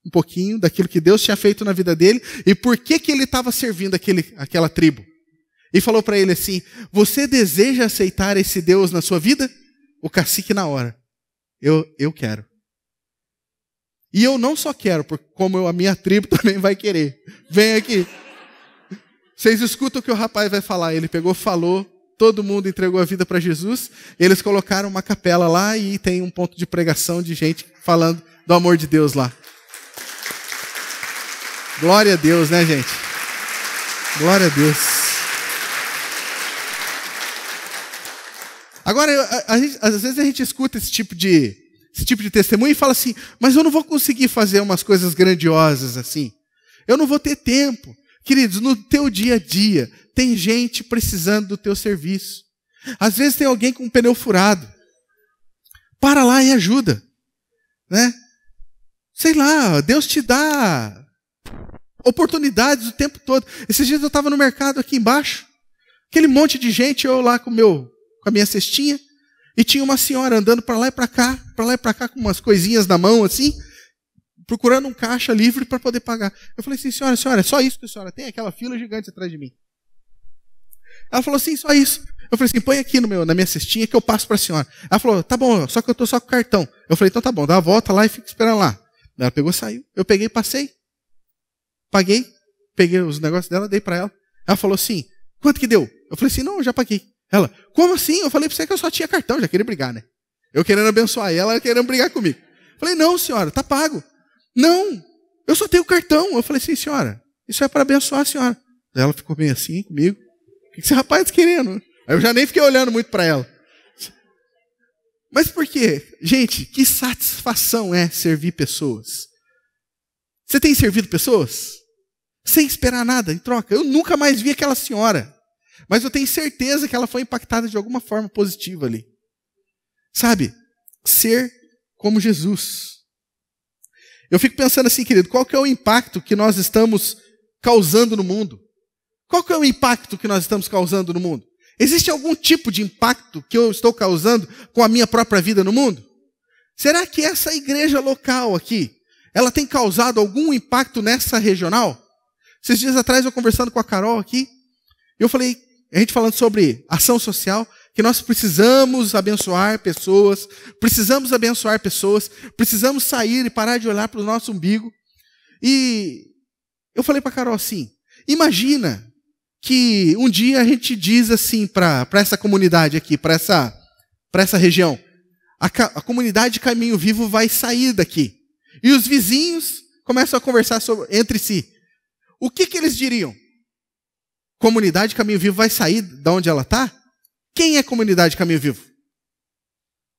Speaker 1: um pouquinho daquilo que Deus tinha feito na vida dele e por que ele estava servindo aquela tribo. E falou para ele assim, você deseja aceitar esse Deus na sua vida? O cacique na hora, eu quero. E eu não só quero, porque como a minha tribo também vai querer. Vem aqui. Vocês escutam o que o rapaz vai falar. Ele pegou, falou, todo mundo entregou a vida para Jesus. Eles colocaram uma capela lá e tem um ponto de pregação de gente falando do amor de Deus lá. Glória a Deus, né, gente? Glória a Deus. Agora, às vezes a gente escuta esse tipo de testemunho e fala assim, mas eu não vou conseguir fazer umas coisas grandiosas assim. Eu não vou ter tempo. Queridos, no teu dia a dia, tem gente precisando do teu serviço. Às vezes tem alguém com um pneu furado. Para lá e ajuda. Né? Sei lá, Deus te dá oportunidades o tempo todo. Esses dias eu estava no mercado aqui embaixo, aquele monte de gente, eu lá com a minha cestinha, e tinha uma senhora andando para lá e para cá, com umas coisinhas na mão assim, procurando um caixa livre para poder pagar. Eu falei assim, senhora, é só isso que a senhora tem? Aquela fila gigante atrás de mim. Ela falou assim, só isso. Eu falei assim, põe aqui na minha cestinha que eu passo para a senhora. Ela falou, tá bom, só que eu estou só com o cartão. Eu falei, então tá bom, dá a volta lá e fica esperando lá. Ela pegou, saiu. Eu peguei, passei. Paguei, peguei os negócios dela, dei para ela. Ela falou assim, quanto que deu? Eu falei assim, não, eu já paguei. Ela, como assim? Eu falei para você que eu só tinha cartão, já queria brigar, né? Eu querendo abençoar ela querendo brigar comigo. Eu falei, não, senhora, tá pago. Não, eu só tenho cartão. Eu falei assim, senhora, isso é para abençoar a senhora. Ela ficou bem assim comigo. O que esse rapaz está querendo? Aí eu já nem fiquei olhando muito para ela. Mas por quê? Gente, que satisfação é servir pessoas. Você tem servido pessoas? Sem esperar nada em troca. Eu nunca mais vi aquela senhora. Mas eu tenho certeza que ela foi impactada de alguma forma positiva ali. Sabe? Ser como Jesus. Eu fico pensando assim, querido, qual que é o impacto que nós estamos causando no mundo? Qual que é o impacto que nós estamos causando no mundo? Existe algum tipo de impacto que eu estou causando com a minha própria vida no mundo? Será que essa igreja local aqui, ela tem causado algum impacto nessa regional? Esses dias atrás eu conversando com a Carol aqui, eu falei, a gente falando sobre ação social, que nós precisamos abençoar pessoas, precisamos sair e parar de olhar para o nosso umbigo. E eu falei para a Carol assim, Imagina que um dia a gente diz assim para essa comunidade aqui, para essa região, a comunidade Caminho Vivo vai sair daqui. E os vizinhos começam a conversar entre si. O que eles diriam? Comunidade Caminho Vivo vai sair de onde ela está? Quem é comunidade Caminho Vivo?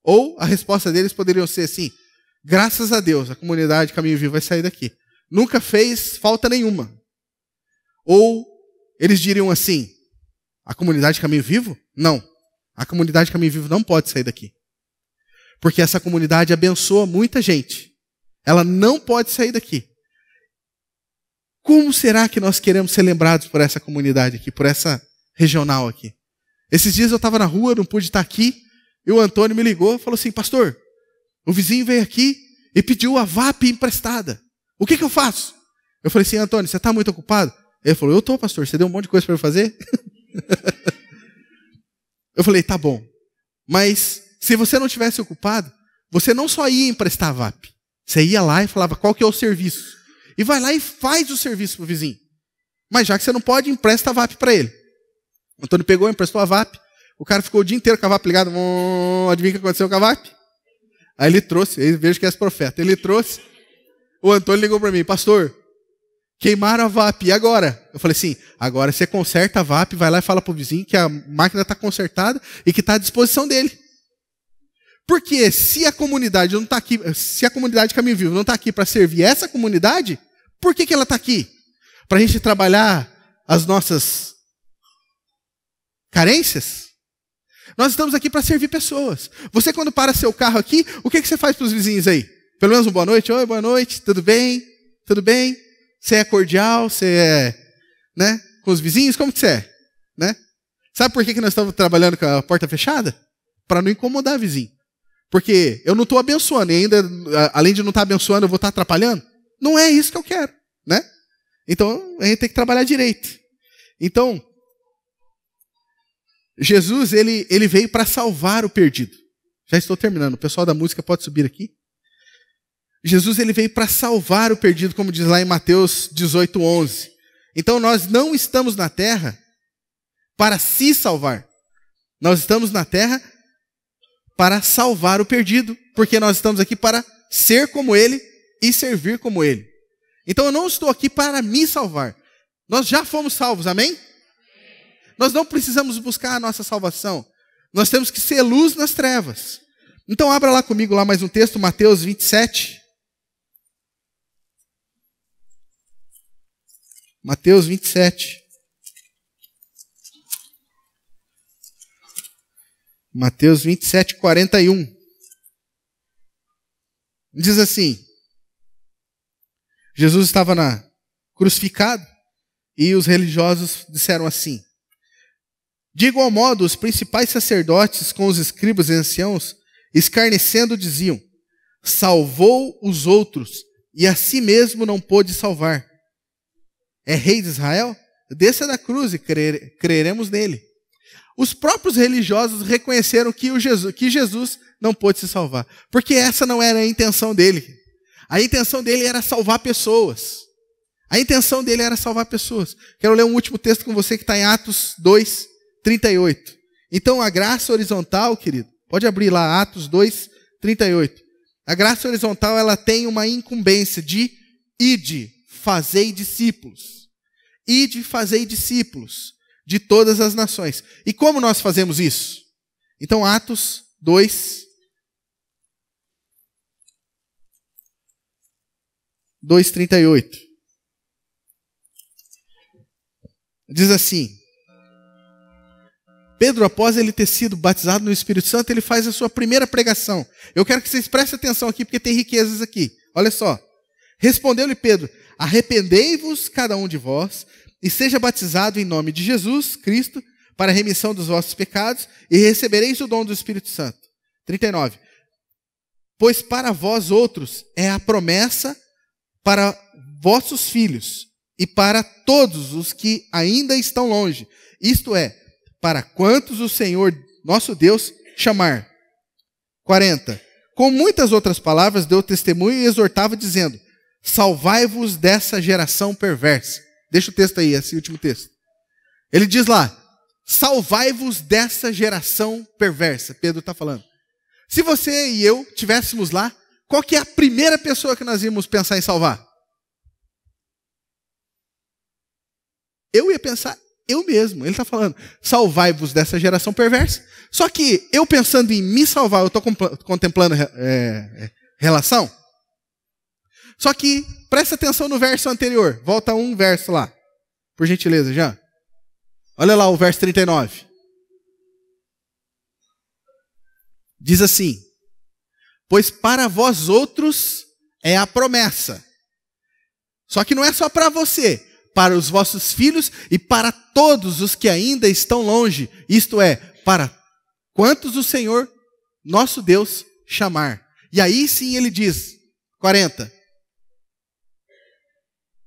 Speaker 1: Ou a resposta deles poderia ser assim: graças a Deus, a comunidade Caminho Vivo vai sair daqui. Nunca fez falta nenhuma. Ou eles diriam assim: a comunidade Caminho Vivo? Não. A comunidade Caminho Vivo não pode sair daqui. Porque essa comunidade abençoa muita gente. Ela não pode sair daqui. Como será que nós queremos ser lembrados por essa comunidade aqui, por essa regional aqui? Esses dias eu estava na rua, não pude estar aqui, e o Antônio me ligou e falou assim: pastor, o vizinho veio aqui e pediu a VAP emprestada. O que eu faço? Eu falei assim: Antônio, você está muito ocupado? Ele falou: eu estou, pastor, você deu um monte de coisa para eu fazer? Eu falei: tá bom. Mas se você não tivesse ocupado, você não só ia emprestar a VAP. Você ia lá e falava qual que é o serviço. E vai lá e faz o serviço para o vizinho. Mas já que você não pode, empresta a VAP para ele. O Antônio pegou, emprestou a VAP. O cara ficou o dia inteiro com a VAP ligada. Adivinha o que aconteceu com a VAP? Aí ele trouxe, aí vejo que é esse profeta. Ele trouxe. O Antônio ligou para mim: pastor, queimaram a VAP, e agora? Eu falei assim: agora você conserta a VAP, vai lá e fala para o vizinho que a máquina está consertada e que está à disposição dele. Porque se a comunidade não está aqui, se a comunidade Caminho Vivo não está aqui para servir essa comunidade, por que ela está aqui? Para a gente trabalhar as nossas carências? Nós estamos aqui para servir pessoas. Você, quando para seu carro aqui, o que você faz para os vizinhos aí? Pelo menos um boa noite. Oi, boa noite, tudo bem? Tudo bem? Você é cordial? Você é, né, com os vizinhos? Como que você é? Né? Sabe por que nós estamos trabalhando com a porta fechada? Para não incomodar o vizinho. Porque eu não estou abençoando, e ainda, além de não estar abençoando, eu vou estar atrapalhando? Não é isso que eu quero, né? Então, a gente tem que trabalhar direito. Então, Jesus, ele veio para salvar o perdido. Já estou terminando, o pessoal da música pode subir aqui. Jesus, ele veio para salvar o perdido, como diz lá em Mateus 18:11. Então, nós não estamos na terra para se salvar. Nós estamos na terra para salvar o perdido, porque nós estamos aqui para ser como ele e servir como ele. Então eu não estou aqui para me salvar. Nós já fomos salvos, amém? Nós não precisamos buscar a nossa salvação. Nós temos que ser luz nas trevas. Então abra lá comigo lá mais um texto, Mateus 27. Mateus 27. Mateus 27, 41. Diz assim: Jesus estava crucificado e os religiosos disseram assim: de igual modo, os principais sacerdotes com os escribas e anciãos, escarnecendo, diziam: salvou os outros e a si mesmo não pôde salvar. É rei de Israel? Desça da cruz e creremos nele. Os próprios religiosos reconheceram que Jesus não pôde se salvar, porque essa não era a intenção dele. A intenção dele era salvar pessoas. A intenção dele era salvar pessoas. Quero ler um último texto com você que está em Atos 2, 38. Então a graça horizontal, querido, pode abrir lá, Atos 2, 38. A graça horizontal, ela tem uma incumbência de ide, fazei discípulos. Ide, fazei discípulos de todas as nações. E como nós fazemos isso? Então, Atos 2, 38. Diz assim: Pedro, após ele ter sido batizado no Espírito Santo, ele faz a sua primeira pregação. Eu quero que vocês prestem atenção aqui, porque tem riquezas aqui. Olha só. Respondeu-lhe Pedro: arrependei-vos cada um de vós, e seja batizado em nome de Jesus Cristo, para a remissão dos vossos pecados, e recebereis o dom do Espírito Santo. 39. Pois para vós outros é a promessa para vossos filhos, e para todos os que ainda estão longe, isto é, para quantos o Senhor nosso Deus chamar. 40. Com muitas outras palavras deu testemunho e exortava, dizendo: salvai-vos dessa geração perversa. Deixa o texto aí, esse último texto. Ele diz lá, salvai-vos dessa geração perversa. Pedro está falando. Se você e eu estivéssemos lá, qual que é a primeira pessoa que nós íamos pensar em salvar? Eu ia pensar eu mesmo. Ele está falando, salvai-vos dessa geração perversa. Só que eu pensando em me salvar, eu estou contemplando relação? Só que, presta atenção no verso anterior. Volta um verso lá. Por gentileza, Jean. Olha lá o verso 39. Diz assim, pois para vós outros é a promessa. Só que não é só para você, para os vossos filhos e para todos os que ainda estão longe. Isto é, para quantos o Senhor, nosso Deus, chamar. E aí sim ele diz, 40.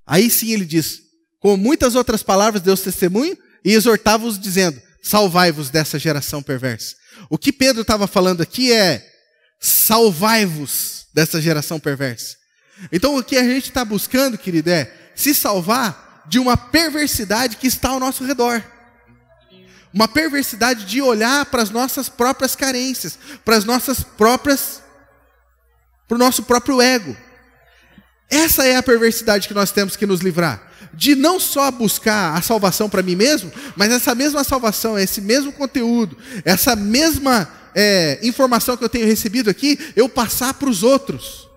Speaker 1: Aí sim ele diz, com muitas outras palavras, Deus testemunha e exortava-os dizendo, salvai-vos dessa geração perversa. O que Pedro estava falando aqui é, salvai-vos dessa geração perversa. Então o que a gente está buscando, querido, é se salvar de uma perversidade que está ao nosso redor. Uma perversidade de olhar para as nossas próprias carências, para o nosso próprio ego. Essa é a perversidade que nós temos que nos livrar. De não só buscar a salvação para mim mesmo, mas essa mesma salvação, esse mesmo conteúdo, essa mesma informação que eu tenho recebido aqui, eu passar para os outros.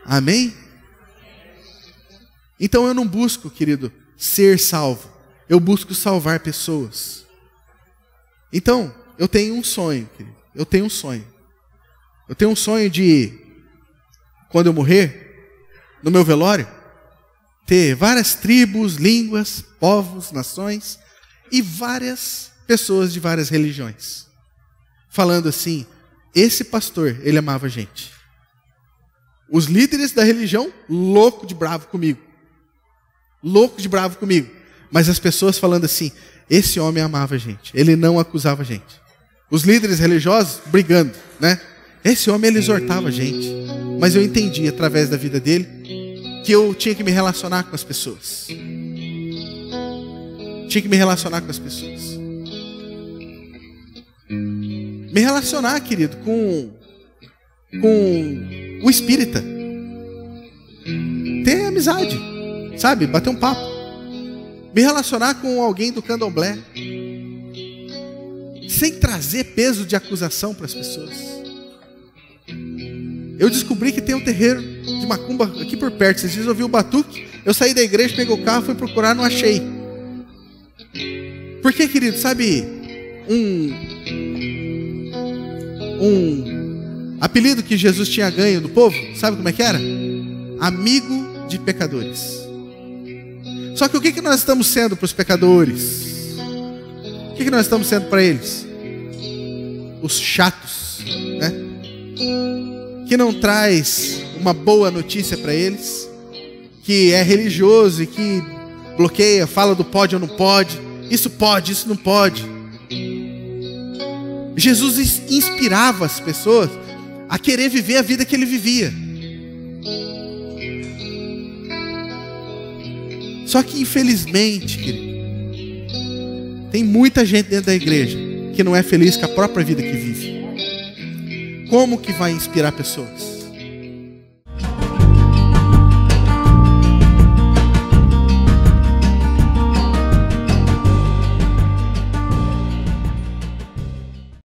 Speaker 1: Amém? Então eu não busco, querido, ser salvo. Eu busco salvar pessoas. Então, eu tenho um sonho, querido. Eu tenho um sonho. Eu tenho um sonho de, quando eu morrer, no meu velório, ter várias tribos, línguas, povos, nações e várias pessoas de várias religiões. Falando assim, esse pastor, ele amava a gente. Os líderes da religião, louco de bravo comigo. Louco de bravo comigo. Mas as pessoas falando assim, esse homem amava a gente. Ele não acusava a gente. Os líderes religiosos brigando, né? Esse homem, ele exortava a gente. Mas eu entendi, através da vida dele, que eu tinha que me relacionar com as pessoas. Tinha que me relacionar com as pessoas. Me relacionar, querido, com o espírita. Ter amizade, sabe? Bater um papo. Me relacionar com alguém do candomblé. Sem trazer peso de acusação para as pessoas. Eu descobri que tem um terreiro de macumba aqui por perto. Esses dias eu ouvi o batuque. Eu saí da igreja, peguei o carro, fui procurar, não achei. Por que, querido? Sabe, um apelido que Jesus tinha ganho do povo, sabe como é que era? Amigo de pecadores. Só que o que nós estamos sendo para os pecadores? O que nós estamos sendo para eles? Os chatos, né? Que não traz uma boa notícia para eles, que é religioso e que bloqueia, fala do pode ou não pode, isso não pode. Jesus inspirava as pessoas a querer viver a vida que ele vivia. Só que infelizmente, querido, tem muita gente dentro da igreja que não é feliz com a própria vida que vive. Como que vai inspirar pessoas?